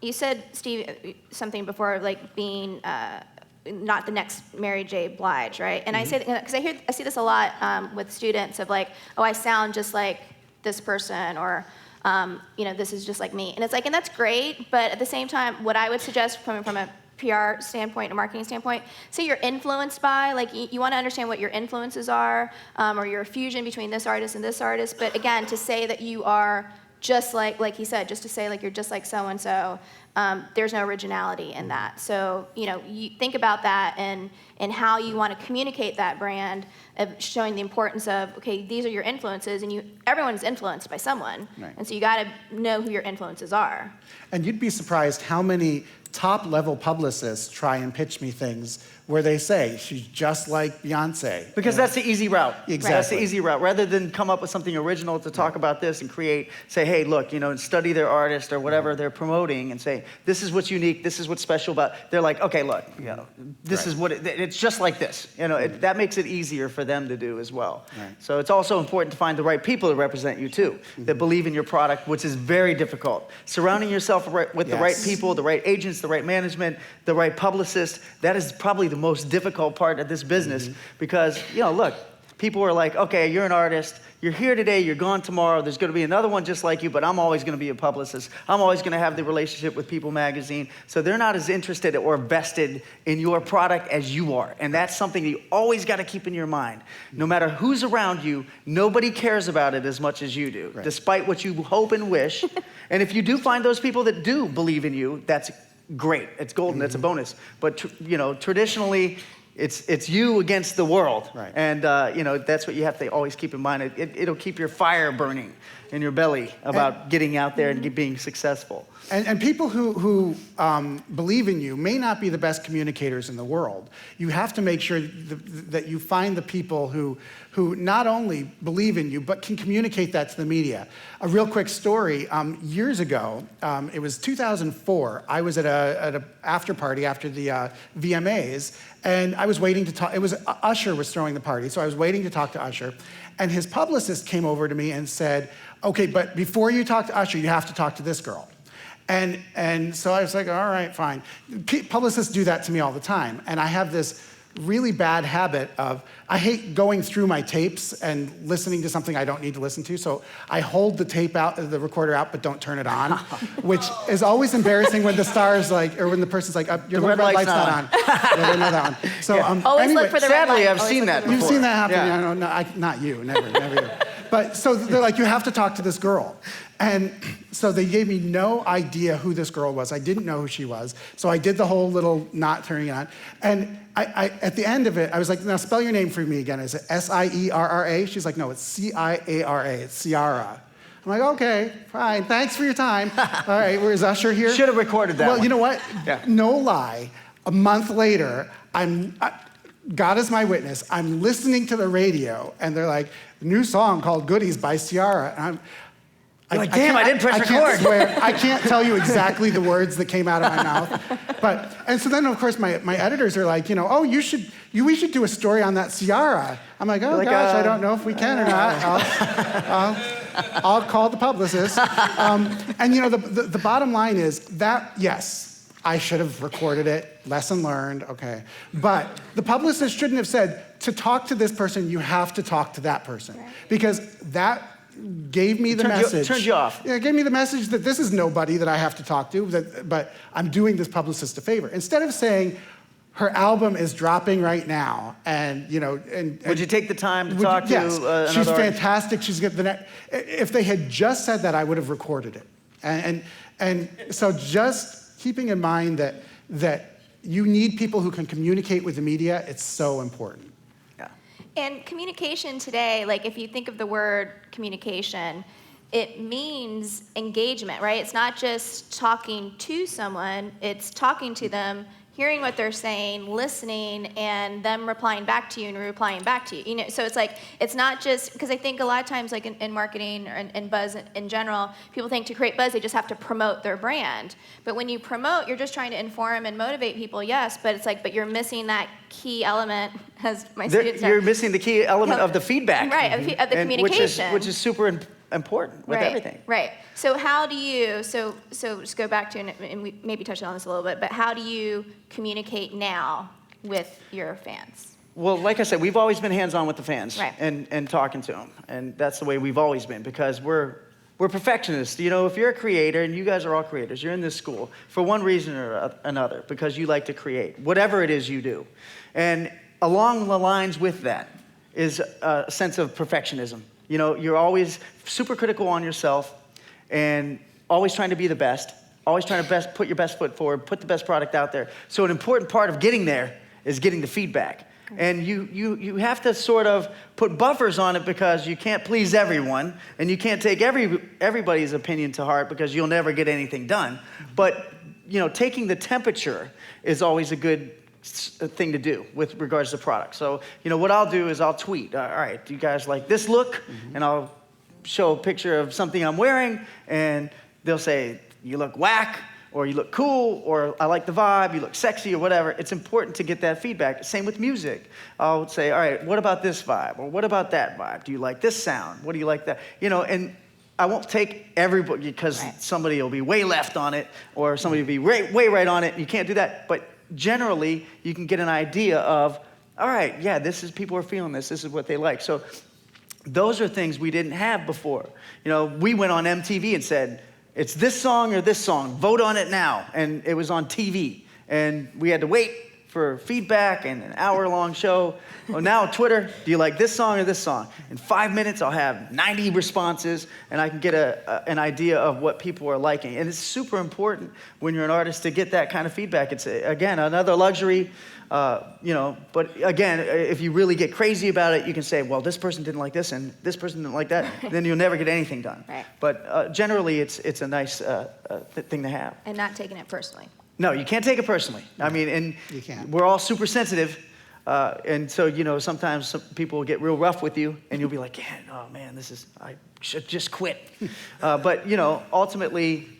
S1: You said, Steve, something before, like being not the next Mary J. Blige, right? And I say, because I see this a lot with students of like, oh, I sound just like this person, or you know, this is just like me. And it's like, and that's great, but at the same time, what I would suggest coming from a PR standpoint, a marketing standpoint, say you're influenced by, like you want to understand what your influences are, or your fusion between this artist and this artist. But again, to say that you are just like he said, just to say like you're just like so-and-so, there's no originality in that. So, you know, you think about that and how you want to communicate that brand, of showing the importance of, okay, these are your influences, and everyone's influenced by someone.
S3: Right.
S1: And so you got to know who your influences are.
S3: And you'd be surprised how many top-level publicists try and pitch me things where they say, she's just like Beyonce.
S2: Because that's the easy route.
S3: Exactly.
S2: That's the easy route. Rather than come up with something original to talk about this and say, hey, look, you know, and study their artist or whatever they're promoting and say, this is what's unique, this is what's special about. They're like, okay, look, you know, this is what it's just like this. You know, that makes it easier for them to do as well.
S3: Right.
S2: So it's also important to find the right people to represent you too, that believe in your product, which is very difficult. Surrounding yourself with the right people, the right agents, the right management, the right publicist, that is probably the most difficult part of this business because, you know, look, people are like, okay, you're an artist, you're here today, you're gone tomorrow, there's gonna be another one just like you, but I'm always gonna be a publicist. I'm always gonna have the relationship with People magazine. So they're not as interested or vested in your product as you are. And that's something you always gotta keep in your mind. No matter who's around you, nobody cares about it as much as you do, despite what you hope and wish. And if you do find those people that do believe in you, that's great. It's golden. That's a bonus. But you know, traditionally, it's you against the world,
S3: right.
S2: And you know, that's what you have to always keep in mind. It'll keep your fire burning, in your belly about getting out there and being successful.
S3: And people who believe in you may not be the best communicators in the world. You have to make sure that you find the people who not only believe in you, but can communicate that to the media. A real quick story, years ago, it was 2004, I was at a after party after the VMAs, and I was waiting to talk, Usher was throwing the party, so I was waiting to talk to Usher, and his publicist came over to me and said, okay, but before you talk to Usher, you have to talk to this girl. And so I was like, all right, fine. Publicists do that to me all the time. And I have this really bad habit of, I hate going through my tapes and listening to something I don't need to listen to. So I hold the tape out, the recorder out, but don't turn it on, which is always embarrassing when the star's like, or when the person's like, your red light's not on. Yeah, they know that one. So
S1: Always
S3: anyway,
S1: look for the red light.
S2: Sadly, I've
S1: Always
S2: seen
S1: look
S2: that
S1: for the
S3: You've
S2: before.
S3: seen that happen,
S2: Yeah.
S3: yeah, no, not you, never you. But so they're like, you have to talk to this girl. And so they gave me no idea who this girl was. I didn't know who she was. So I did the whole little not turning it on. And I at the end of it, I was like, now spell your name for me again. Is it S-I-E-R-R-A? She's like, no, it's C-I-A-R-A. It's Ciara. I'm like, okay, fine. Thanks for your time. All right, where's Usher here?
S2: Should have recorded that
S3: Well,
S2: one.
S3: you know what?
S2: Yeah.
S3: No lie. A month later, God is my witness. I'm listening to the radio, and they're like, new song called Goodies by Ciara. And
S2: You're like, damn, I didn't press record.
S3: I can't tell you exactly the words that came out of my mouth. And so then, of course, my editors are like, oh, we should do a story on that Ciara. I'm like, oh, gosh, I don't know if we can or not. I'll call the publicist. And, the bottom line is that, yes, I should have recorded it, lesson learned, okay. But the publicist shouldn't have said, to talk to this person, you have to talk to that person.
S1: Right.
S3: Because that gave me the message.
S2: Turned you off.
S3: Yeah, it gave me the message that this is nobody that I have to talk to, but I'm doing this publicist a favor. Instead of saying, her album is dropping right now, and
S2: Would you take the time to talk to
S3: yes,
S2: another
S3: she's
S2: artist?
S3: fantastic. She's good. If they had just said that, I would have recorded it. And so just keeping in mind that you need people who can communicate with the media, it's so important.
S2: Yeah.
S1: And communication today, like if you think of the word communication, it means engagement, right? It's not just talking to someone, it's talking to them, hearing what they're saying, listening, and them replying back to you and replying back to you. So it's like, it's not just, because I think a lot of times like in marketing or in buzz in general, people think to create buzz, they just have to promote their brand. But when you promote, you're just trying to inform and motivate people, yes, but it's like, but you're missing that key element, as my students say.
S2: You're missing the key element of the feedback.
S1: Right, of the communication.
S2: Which is super important with everything.
S1: Right. So how do you, so just go back to, and we maybe touched on this a little bit, but how do you communicate now with your fans?
S2: Well, like I said, we've always been hands-on with the fans,
S1: Right.
S2: and talking to them. And that's the way we've always been, because we're perfectionists. If you're a creator, and you guys are all creators, you're in this school for one reason or another, because you like to create, whatever it is you do. And along the lines with that is a sense of perfectionism. You're always super critical on yourself and always trying to be the best, always trying to put your best foot forward, put the best product out there. So an important part of getting there is getting the feedback. And you have to sort of put buffers on it, because you can't please everyone, and you can't take everybody's opinion to heart, because you'll never get anything done. But, taking the temperature is always a good thing to do with regards to product. So, what I'll do is I'll tweet, all right, do you guys like this look? Mm-hmm. And I'll show a picture of something I'm wearing, and they'll say, you look whack, or you look cool, or I like the vibe, you look sexy, or whatever. It's important to get that feedback. Same with music. I'll say, all right, what about this vibe? Or what about that vibe? Do you like this sound? What do you like that? And I won't take everybody, because somebody will be way left on it, or somebody will be way right on it. You can't do that. But generally, you can get an idea of, all right, yeah, people are feeling this. This is what they like. So those are things we didn't have before. We went on MTV and said, it's this song or this song. Vote on it now. And it was on TV. And we had to wait for feedback and an hour-long show. Well, now Twitter, do you like this song or this song? In 5 minutes, I'll have 90 responses, and I can get an idea of what people are liking. And it's super important when you're an artist to get that kind of feedback. It's, again, another luxury, but again, if you really get crazy about it, you can say, well, this person didn't like this, and this person didn't like that, then you'll never get anything done.
S1: Right.
S2: But generally, it's a nice thing to have.
S1: And not taking it personally.
S2: No, you can't take it personally. I mean, and
S3: You can't.
S2: we're all super sensitive. And so, sometimes some people will get real rough with you, and you'll be like, yeah, oh man, I should just quit. But, ultimately,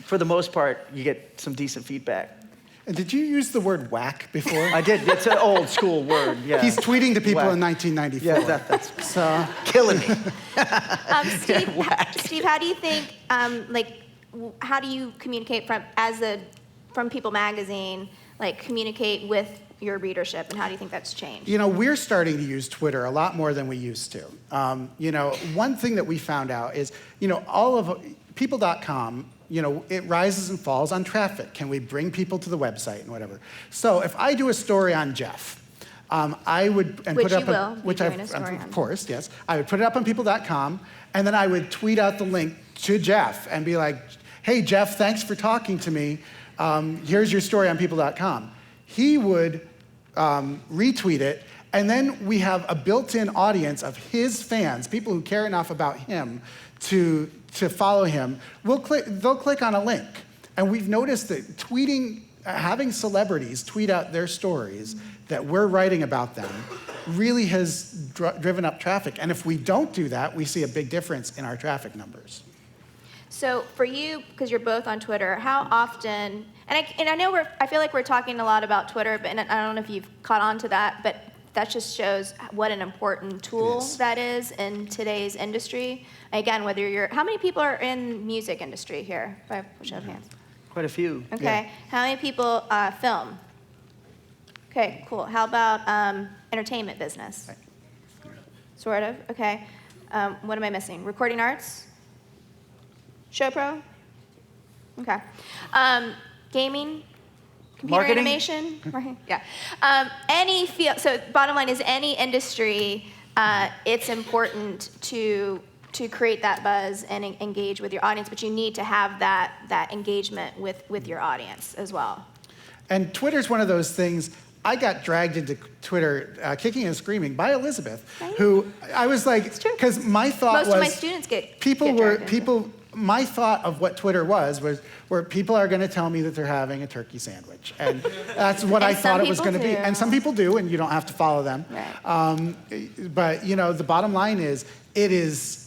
S2: for the most part, you get some decent feedback.
S3: And did you use the word whack before?
S2: I did. It's an old school word. Yeah.
S3: He's tweeting to people
S2: Whack.
S3: in 1994.
S2: Yeah, that's
S3: So
S2: killing me.
S1: Steve,
S2: Whack.
S1: Steve, how do you think, how do you communicate from People Magazine, communicate with your readership, and how do you think that's changed?
S3: we're starting to use Twitter a lot more than we used to. One thing that we found out is, all of people.com, it rises and falls on traffic. Can we bring people to the website and whatever? So if I do a story on Jeff, I would and
S1: Which
S3: put it
S1: you
S3: up,
S1: will be
S3: which
S1: doing a story
S3: of
S1: on.
S3: course, yes. I would put it up on people.com, and then I would tweet out the link to Jeff and be like, "Hey Jeff, thanks for talking to me. Here's your story on people.com." He would retweet it, and then we have a built-in audience of his fans, people who care enough about him to follow him. They'll click on a link, and we've noticed that having celebrities tweet out their stories that we're writing about them really has driven up traffic. And if we don't do that, we see a big difference in our traffic numbers.
S1: So for you, because you're both on Twitter, how often, and I know I feel like we're talking a lot about Twitter, but and I don't know if you've caught on to that, but that just shows what an important tool that is in today's industry. Again, how many people are in music industry here? By show of hands.
S2: Quite a few.
S1: Okay.
S3: Yeah.
S1: How many people film? Okay, cool. How about entertainment business?
S3: Right.
S1: Sort of. Okay. What am I missing? Recording arts? Show pro? Okay. Gaming? Computer
S2: Marketing?
S1: animation? Yeah. Any field. So bottom line is any industry, it's important to create that buzz and engage with your audience, but you need to have that engagement with your audience as well.
S3: And Twitter's one of those things. I got dragged into Twitter kicking and screaming by Elizabeth,
S1: Right.
S3: who I was like,
S1: It's true.
S3: because my thought
S1: Most
S3: was
S1: of my students get dragged into.
S3: My thought of what Twitter was where people are going to tell me that they're having a turkey sandwich, and that's what I
S1: And
S3: thought
S1: some
S3: it was going to
S1: people
S3: be.
S1: do.
S3: And some people do, and you don't have to follow them.
S1: Right.
S3: But the bottom line is, it is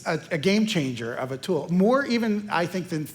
S3: a game changer of a tool, more even I think than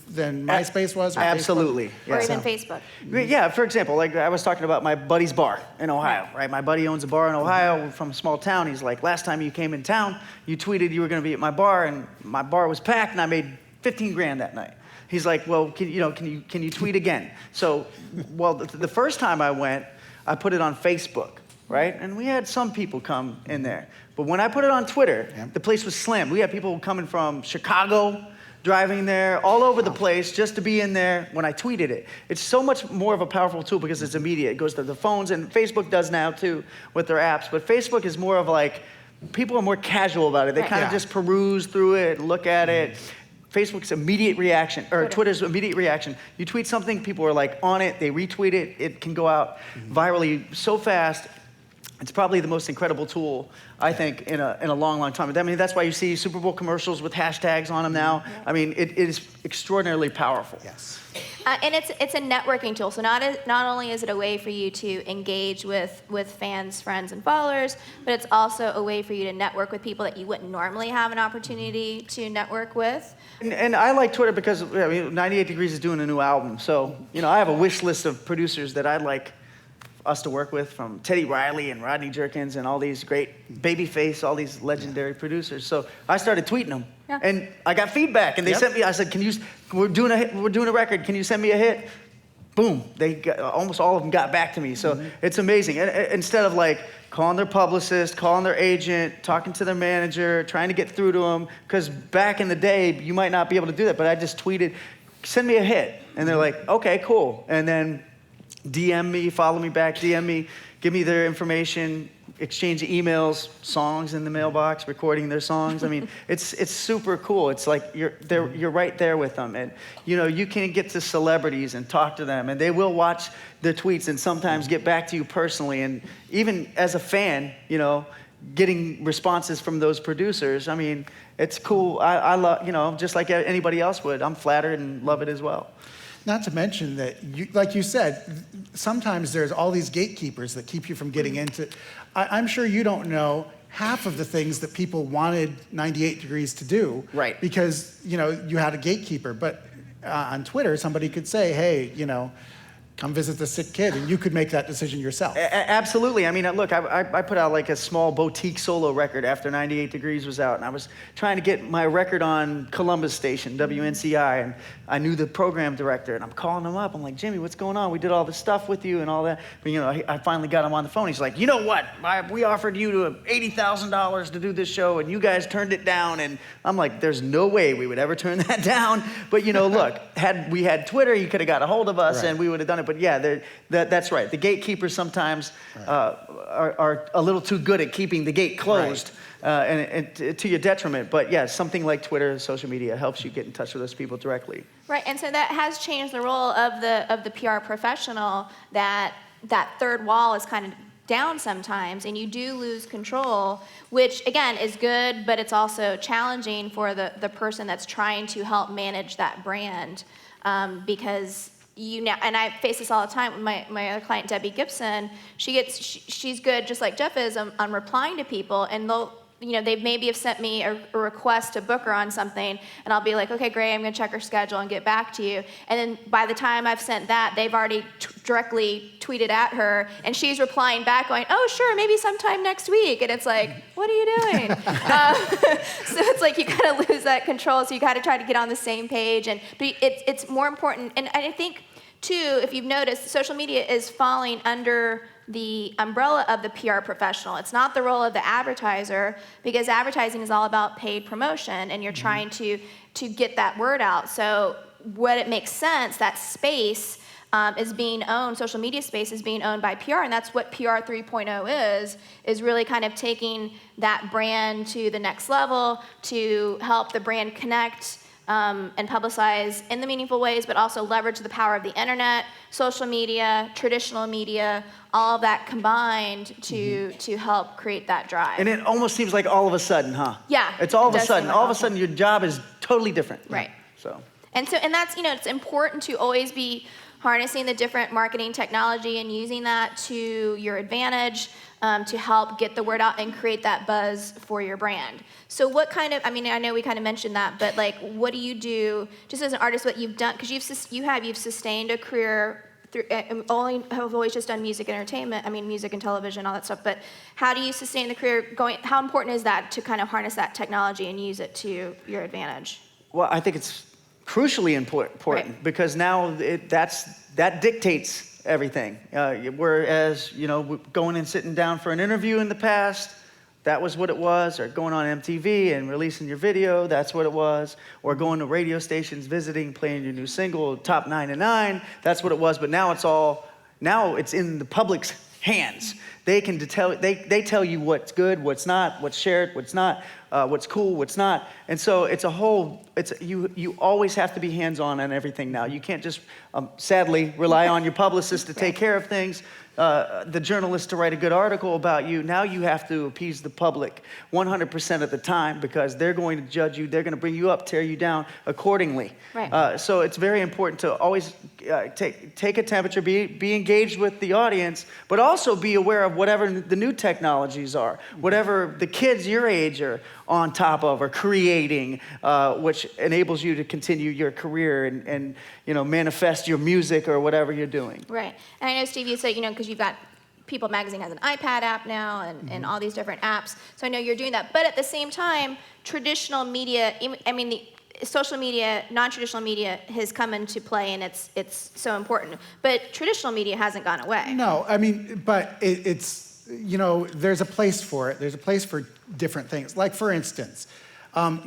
S3: MySpace was. Or
S2: Absolutely.
S3: Facebook.
S1: Or
S2: Yeah.
S1: even Facebook.
S2: Yeah, for example, like I was talking about my buddy's bar in Ohio, right? My buddy owns a bar in Ohio. We're from a small town. He's like, last time you came in town, you tweeted you were going to be at my bar, and my bar was packed, and I made 15 grand that night. He's like, well, can you tweet again? So, the first time I went, I put it on Facebook, right? And we had some people come in there. But when I put it on Twitter, the place was slammed. We had people coming from Chicago, driving there, all over the place just to be in there when I tweeted it. It's so much more of a powerful tool because it's immediate. It goes to the phones, and Facebook does now too with their apps. But Facebook is more of like, people are more casual about it. They kind of just peruse through it, look at it. Facebook's immediate reaction, or Twitter's immediate reaction. You tweet something, people are like on it, they retweet it, it can go out virally so fast. It's probably the most incredible tool, I think, in a long, long time. I mean, that's why you see Super Bowl commercials with hashtags on them now. I mean, it is extraordinarily powerful.
S3: Yes.
S1: And it's a networking tool. So not only is it a way for you to engage with fans, friends, and followers, but it's also a way for you to network with people that you wouldn't normally have an opportunity to network with.
S2: And I like Twitter because 98 Degrees is doing a new album. So, I have a wish list of producers that I'd like us to work with, from Teddy Riley and Rodney Jerkins and all these great Babyface, all these legendary producers. So I started tweeting them, and I got feedback, and they sent me. I said, we're doing a record. Can you send me a hit? Boom! Almost all of them got back to me. So it's amazing. And instead of like calling their publicist, calling their agent, talking to their manager, trying to get through to them, because back in the day you might not be able to do that. But I just tweeted, send me a hit, and they're like, okay, cool, and then DM me, follow me back, DM me, give me their information, exchange emails, songs in the mailbox, recording their songs. I mean, it's super cool. It's like you're right there with them, and you can get to celebrities and talk to them, and they will watch the tweets and sometimes get back to you personally. And even as a fan, getting responses from those producers, I mean, it's cool. I love, just like anybody else would. I'm flattered and love it as well.
S3: Not to mention that, like you said, sometimes there's all these gatekeepers that keep you from getting into. I'm sure you don't know half of the things that people wanted 98 Degrees to do.
S2: Right.
S3: Because, you had a gatekeeper. But on Twitter, somebody could say, hey, come visit the sick kid, and you could make that decision yourself.
S2: Absolutely. I mean, look, I put out like a small boutique solo record after 98 Degrees was out, and I was trying to get my record on Columbus station, WNCI, and I knew the program director, and I'm calling him up. I'm like, Jimmy, what's going on? We did all this stuff with you and all that. But, I finally got him on the phone. He's like, you know what? We offered you $80,000 to do this show, and you guys turned it down. And I'm like, there's no way we would ever turn that down. But, look, had we had Twitter, you could have got a hold of us, and we would have done it. But yeah, that's right. The gatekeepers sometimes are a little too good at keeping the gate closed, and to your detriment. But yeah, something like Twitter and social media helps you get in touch with those people directly.
S1: Right, and so that has changed the role of the PR professional. That third wall is kind of down sometimes, and you do lose control, which again is good, but it's also challenging for the person that's trying to help manage that brand, because and I face this all the time with my other client, Debbie Gibson. She's good, just like Jeff is, on replying to people, and they maybe have sent me a request to book her on something, and I'll be like, okay, great, I'm gonna check her schedule and get back to you. And then by the time I've sent that, they've already directly tweeted at her, and she's replying back going, oh, sure, maybe sometime next week. And it's like, what are you doing? So it's like you kind of lose that control, so you gotta try to get on the same page. But it's more important, and I think, too, if you've noticed, social media is falling under the umbrella of the PR professional. It's not the role of the advertiser, because advertising is all about paid promotion, and you're trying to get that word out. So what it makes sense, that space is being owned, social media space is being owned by PR, and that's what PR 3.0 is really kind of taking that brand to the next level to help the brand connect and publicize in the meaningful ways, but also leverage the power of the internet, social media, traditional media, all of that combined to help create that drive.
S2: And it almost seems like all of a sudden, huh?
S1: Yeah.
S2: It's all of a sudden. All of a sudden, your job is totally different.
S1: Right.
S2: So.
S1: And that's, it's important to always be harnessing the different marketing technology and using that to your advantage to help get the word out and create that buzz for your brand. So what kind of, I know we kind of mentioned that, but like, what do you do, just as an artist, what you've done, because you've sustained a career through, have always just done music and entertainment, music and television, all that stuff, but how do you sustain the career how important is that to kind of harness that technology and use it to your advantage?
S2: Well, I think it's crucially important because now that dictates everything. Whereas, going and sitting down for an interview in the past, that was what it was, or going on MTV and releasing your video, that's what it was, or going to radio stations, visiting, playing your new single, Top 99, that's what it was. But now it's in the public's hands. They can they tell you what's good, what's not, what's shared, what's not, what's cool, what's not. And so you always have to be hands-on on everything now. You can't just, sadly, rely on your publicist to take care of things. The journalist to write a good article about you. Now you have to appease the public 100% of the time, because they're going to judge you, they're going to bring you up, tear you down accordingly.
S1: Right.
S2: So it's very important to always take a temperature, be engaged with the audience, but also be aware of whatever the new technologies are, whatever the kids your age are on top of or creating, which enables you to continue your career and manifest your music or whatever you're doing.
S1: Right. And I know, Steve, you said, because you've got People Magazine has an iPad app now and all these different apps. So I know you're doing that. But at the same time, traditional media, the social media, non-traditional media has come into play, and it's so important. But traditional media hasn't gone away.
S3: No, but it's, there's a place for it. There's a place for different things. Like, for instance, Kim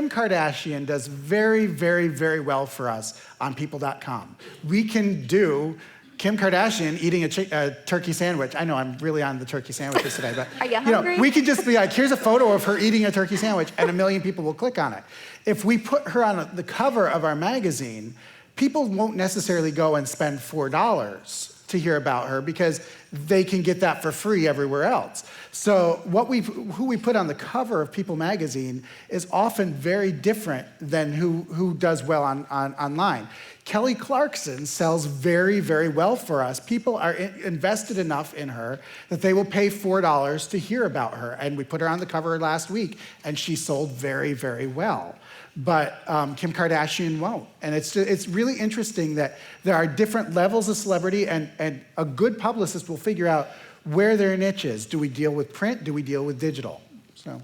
S3: Kardashian does very, very, very well for us on people.com. We can do Kim Kardashian eating a turkey sandwich. I know I'm really on the turkey sandwiches today, but
S1: Are you hungry?
S3: we could just be like, here's a photo of her eating a turkey sandwich, and 1 million people will click on it. If we put her on the cover of our magazine, people won't necessarily go and spend $4 to hear about her because they can get that for free everywhere else. So who we put on the cover of People magazine is often very different than who does well online. Kelly Clarkson sells very, very well for us. People are invested enough in her that they will pay $4 to hear about her. And we put her on the cover last week, and she sold very, very well. But Kim Kardashian won't. And it's really interesting that there are different levels of celebrity, and a good publicist will figure out where their niche is. Do we deal with print? Do we deal with digital? So.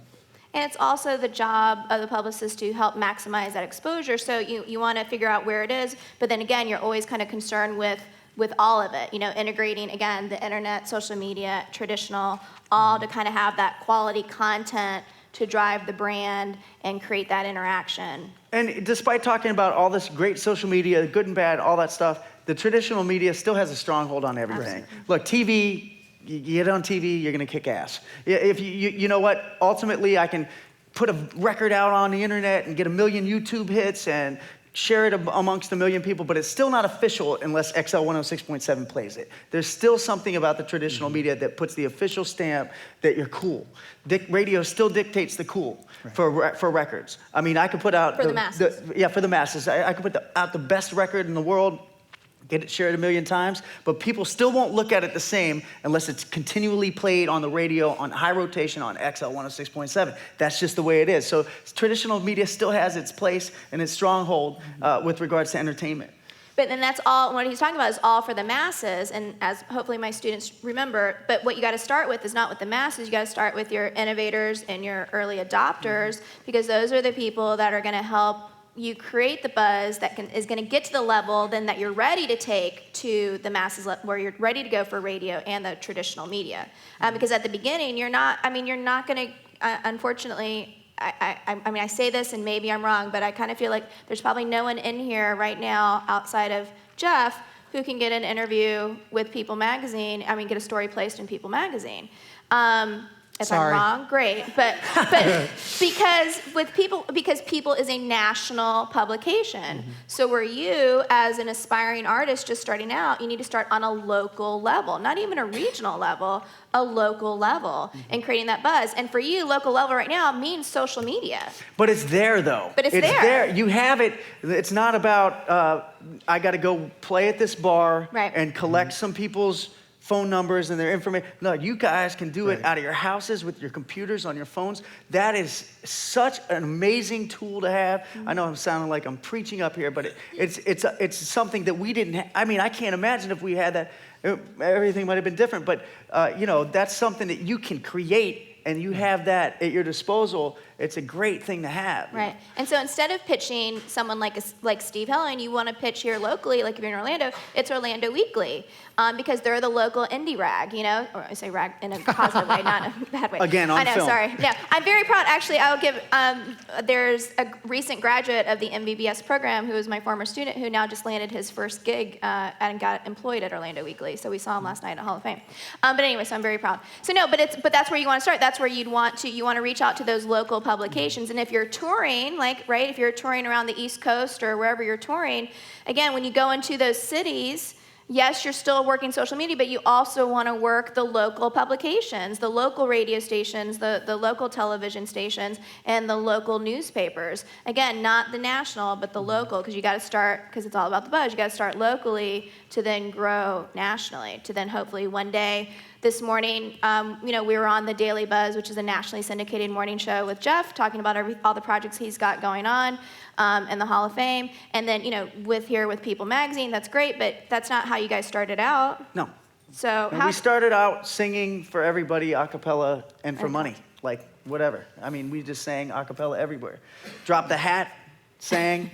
S1: And it's also the job of the publicist to help maximize that exposure. So you want to figure out where it is, but then again, you're always kind of concerned with all of it, integrating, again, the internet, social media, traditional, all to kind of have that quality content to drive the brand and create that interaction.
S2: And despite talking about all this great social media, good and bad, all that stuff, the traditional media still has a stronghold on everything.
S1: Absolutely.
S2: Look, TV, you get on TV, you're gonna kick ass. If you know what, ultimately I can put a record out on the internet and get 1 million YouTube hits and share it amongst 1 million people, but it's still not official unless XL 106.7 plays it. There's still something about the traditional media that puts the official stamp that you're cool. Radio still dictates the cool for records. I mean, I could put out
S1: For the masses.
S2: For the masses. I could put out the best record in the world, get it shared 1 million times, but people still won't look at it the same unless it's continually played on the radio on high rotation on XL 106.7. That's just the way it is. So traditional media still has its place and its stronghold with regards to entertainment.
S1: But then that's all, what he's talking about is all for the masses, and as hopefully my students remember, but what you gotta start with is not with the masses, you gotta start with your innovators and your early adopters, because those are the people that are gonna help you create the buzz that is going to get to the level then that you're ready to take to the masses, where you're ready to go for radio and the traditional media. Because at the beginning, you're not going to, unfortunately, I say this and maybe I'm wrong, but I kind of feel like there's probably no one in here right now outside of Jeff who can get an interview with People magazine, get a story placed in People magazine. If
S3: Sorry.
S1: I'm wrong, great. But because People is a national publication. Mm-hmm. So where you, as an aspiring artist just starting out, you need to start on a local level, not even a regional level, a local level, and creating that buzz. And for you, local level right now means social media.
S2: But it's there, though.
S1: But it's there.
S2: You have it. It's not about, I got to go play at this bar and collect some people's phone numbers and their information. No, you guys can do it out of your houses with your computers on your phones. That is such an amazing tool to have. I know I'm sounding like I'm preaching up here, but it's something that we didn't have. I can't imagine if we had that. Everything might have been different, but that's something that you can create, and you have that at your disposal. It's a great thing to have.
S1: Right. And so instead of pitching someone like Steve Helen, you want to pitch here locally, like if you're in Orlando, it's Orlando Weekly, because they're the local indie rag, or I say rag in a positive way, not in a bad way.
S2: Again, on
S1: I know,
S2: film.
S1: sorry. No, I'm very proud. Actually, I'll give, there's a recent graduate of the MVBS program who was my former student who now just landed his first gig and got employed at Orlando Weekly. So we saw him last night at Hall of Fame. But anyway, so I'm very proud. So no, but that's where you want to start. That's where you want to reach out to those local publications. And if you're touring, if you're touring around the East Coast or wherever you're touring, again, when you go into those cities, yes, you're still working social media, but you also want to work the local publications, the local radio stations, the local television stations, and the local newspapers. Again, not the national, but the local, because you got to start, because it's all about the buzz, you got to start locally to then grow nationally, to then hopefully one day. This morning, we were on the Daily Buzz, which is a nationally syndicated morning show with Jeff, talking about all the projects he's got going on in the Hall of Fame. And then, with People magazine, that's great, but that's not how you guys started out.
S2: No.
S1: So
S2: we started out singing for everybody, a cappella, and for money, whatever. We just sang a cappella everywhere. Dropped the hat, sang,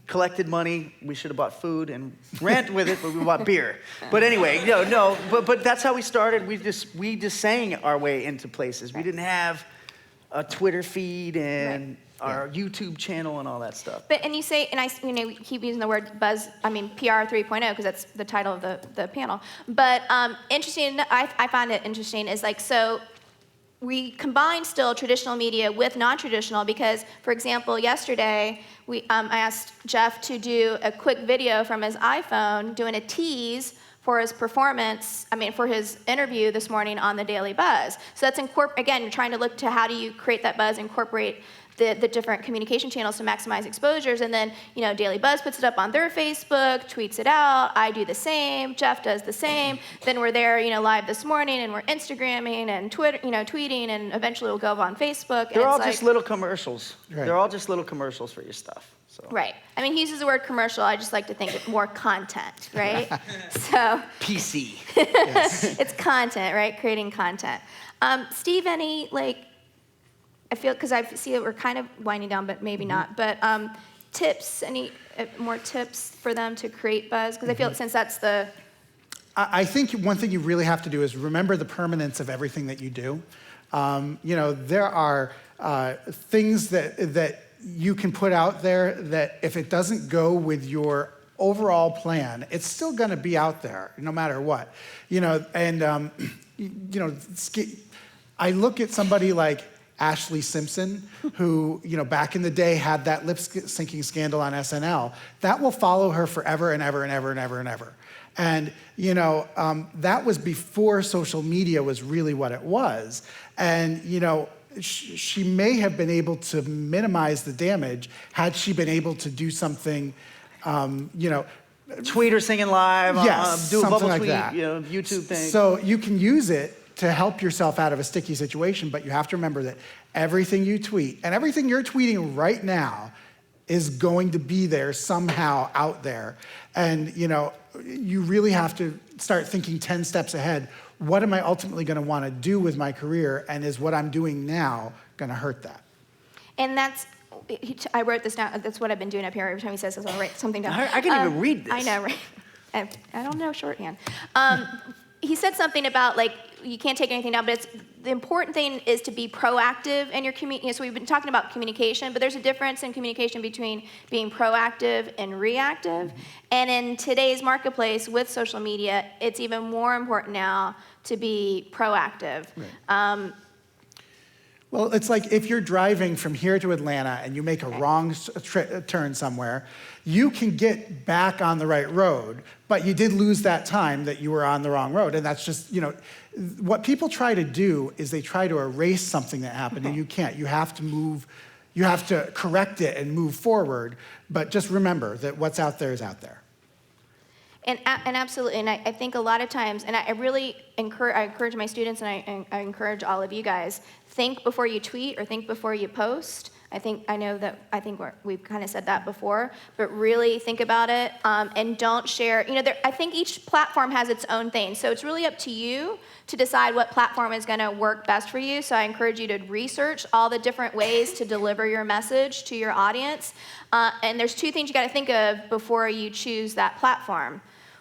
S2: collected money. We should have bought food and ran with it, but we bought beer. But anyway, but that's how we started. We just sang our way into places. We didn't have a Twitter feed and our YouTube channel and all that stuff.
S1: But, and you say, and we keep using the word buzz, PR 3.0, because that's the title of the panel. But interesting, I find it interesting, is like, so we combine still traditional media with non-traditional because, for example, yesterday, I asked Jeff to do a quick video from his iPhone doing a tease for his performance, for his interview this morning on the Daily Buzz. So that's, again, you're trying to look to how do you create that buzz, incorporate the different communication channels to maximize exposures, and then, Daily Buzz puts it up on their Facebook, tweets it out, I do the same, Jeff does the same, then we're there, live this morning, and we're Instagramming and Twitter, tweeting, and eventually we'll go up on Facebook.
S2: They're all just little commercials.
S3: Right.
S2: They're all just little commercials for your stuff. So.
S1: Right. He uses the word commercial, I just like to think it's more content, right? So.
S2: PC.
S3: Yes.
S1: It's content, right? Creating content. Steve, any, I feel, because I see that we're kind of winding down, but maybe not. But tips, any more tips for them to create buzz? Because I feel since that's the...
S3: I think one thing you really have to do is remember the permanence of everything that you do. There are things that you can put out there that if it doesn't go with your overall plan, it's still going to be out there no matter what. I look at somebody like Ashley Simpson, who, back in the day had that lip-syncing scandal on SNL. That will follow her forever and ever and ever and ever and ever. And, that was before social media was really what it was. And, she may have been able to minimize the damage had she been able to do something,
S2: Tweet her singing live,
S3: yes,
S2: do a bubble
S3: like
S2: tweet,
S3: that.
S2: YouTube thing.
S3: So you can use it to help yourself out of a sticky situation, but you have to remember that everything you tweet, and everything you're tweeting right now, is going to be there somehow out there. And you really have to start thinking 10 steps ahead. What am I ultimately going to want to do with my career, and is what I'm doing now going to hurt that?
S1: And I wrote this down. That's what I've been doing up here. Every time he says this, I'll write something down.
S2: I can't even read this.
S1: I know, right? I don't know shorthand. He said something about, you can't take anything down, but the important thing is to be proactive in your community. So we've been talking about communication, but there's a difference in communication between being proactive and reactive. Mm-hmm. And in today's marketplace with social media, it's even more important now to be proactive.
S3: Right. Well, it's like if you're driving from here to Atlanta and you make a wrong turn somewhere, you can get back on the right road, but you did lose that time that you were on the wrong road. And that's just, what people try to do is they try to erase something that happened, and you can't. You have to move, you have to correct it and move forward, but just remember that what's out there is out there.
S1: And absolutely, and I think a lot of times, and I really encourage my students, and I encourage all of you guys, think before you tweet or think before you post. I think we've kind of said that before, but really think about it, and don't share. I think each platform has its own thing, so it's really up to you to decide what platform is going to work best for you. So I encourage you to research all the different ways to deliver your message to your audience. And there's two things you got to think of before you choose that platform.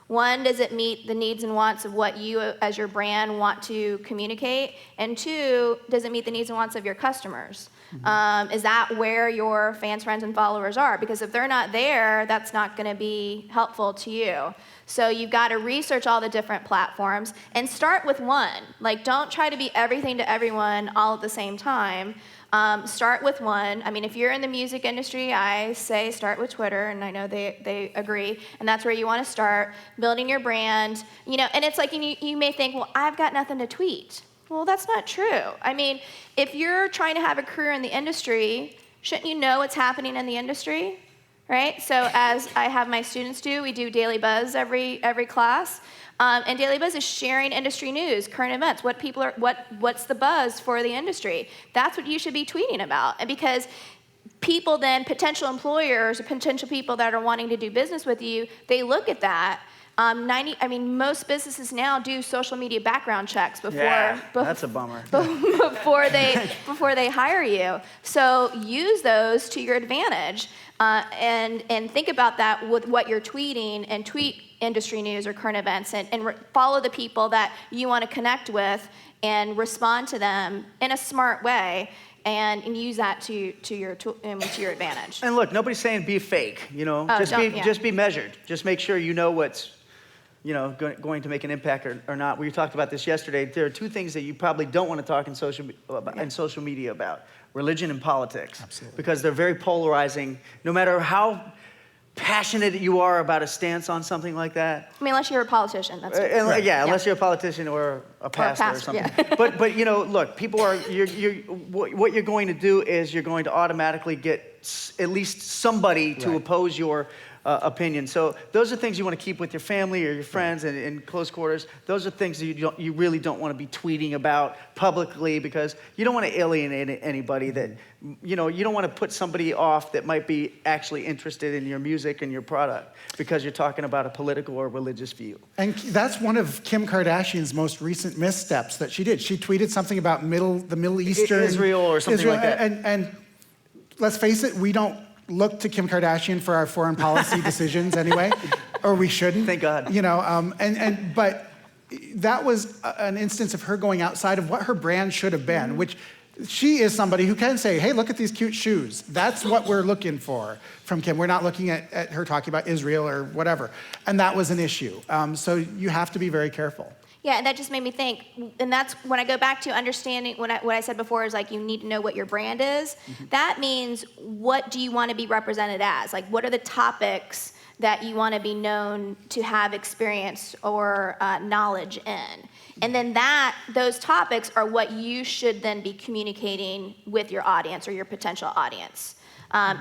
S1: One, does it meet the needs and wants of what you as your brand want to communicate? And two, does it meet the needs and wants of your customers? Mm-hmm. Is that where your fans, friends, and followers are? Because if they're not there, that's not going to be helpful to you. So you've got to research all the different platforms and start with one. Don't try to be everything to everyone all at the same time. Start with one. If you're in the music industry, I say start with Twitter, and I know they agree, and that's where you want to start building your brand. And it's like you may think, well, I've got nothing to tweet. Well, that's not true. If you're trying to have a career in the industry, shouldn't you know what's happening in the industry, right? So as I have my students do, we do Daily Buzz every class. And Daily Buzz is sharing industry news, current events, what's the buzz for the industry. That's what you should be tweeting about. And because people then, potential employers or potential people that are wanting to do business with you, they look at that. Most businesses now do social media background checks before.
S2: That's a bummer.
S1: before they hire you. So use those to your advantage, and think about that with what you're tweeting, and tweet industry news or current events, and follow the people that you want to connect with and respond to them in a smart way. and use that to your advantage.
S2: And look, nobody's saying be fake, you know.
S1: Oh,
S2: just be measured. Just make sure you know what's, you know, going to make an impact or not. We talked about this yesterday. There are two things that you probably don't want to talk in social media about: religion and politics.
S3: Absolutely.
S2: Because they're very polarizing. No matter how passionate you are about a stance on something like that.
S1: I mean, unless you're a politician, that's
S2: Right. Yeah, unless you're a politician or a pastor or something.
S1: Yeah.
S2: But you know, look, people are. What you're going to do is you're going to automatically get at least somebody to oppose your opinion. So those are things you want to keep with your family or your friends and in close quarters. Those are things that you really don't want to be tweeting about publicly, because you don't want to alienate anybody. That you don't want to put somebody off that might be actually interested in your music and your product because you're talking about a political or religious view.
S3: And that's one of Kim Kardashian's most recent missteps that she did. She tweeted something about the Middle Eastern,
S2: Israel or something like that.
S3: And let's face it, we don't look to Kim Kardashian for our foreign policy decisions anyway, or we shouldn't.
S2: Thank God.
S3: You know, but that was an instance of her going outside of what her brand should have been, which she is somebody who can say, hey, look at these cute shoes. That's what we're looking for from Kim. We're not looking at her talking about Israel or whatever. And that was an issue. So you have to be very careful.
S1: Yeah, and that just made me think, and that's when I go back to understanding what I said before is like you need to know what your brand is. That means what do you want to be represented as? Like what are the topics that you want to be known to have experience or knowledge in? And then those topics are what you should then be communicating with your audience or your potential audience.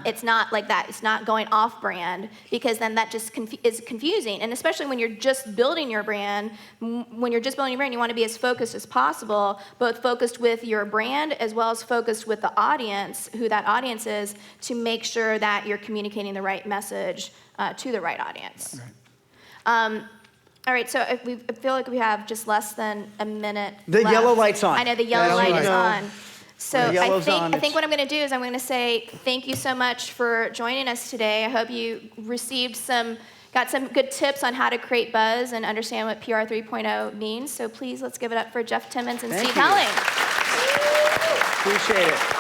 S1: It's not like that. It's not going off brand, because then that just is confusing. And especially when you're just building your brand, you want to be as focused as possible, both focused with your brand as well as focused with the audience, who that audience is, to make sure that you're communicating the right message to the right audience.
S3: Right.
S1: All right, so I feel like we have just less than a minute
S2: The
S1: left.
S2: yellow light's on.
S1: I know the yellow light is on. So
S2: The yellow's
S1: I
S2: on.
S1: think what I'm going to do is I'm going to say thank you so much for joining us today. I hope you got some good tips on how to create buzz and understand what PR 3.0 means. So please, let's give it up for Jeff Timmons and
S2: Thank
S1: Steve
S2: you.
S1: Helling.
S2: Appreciate it.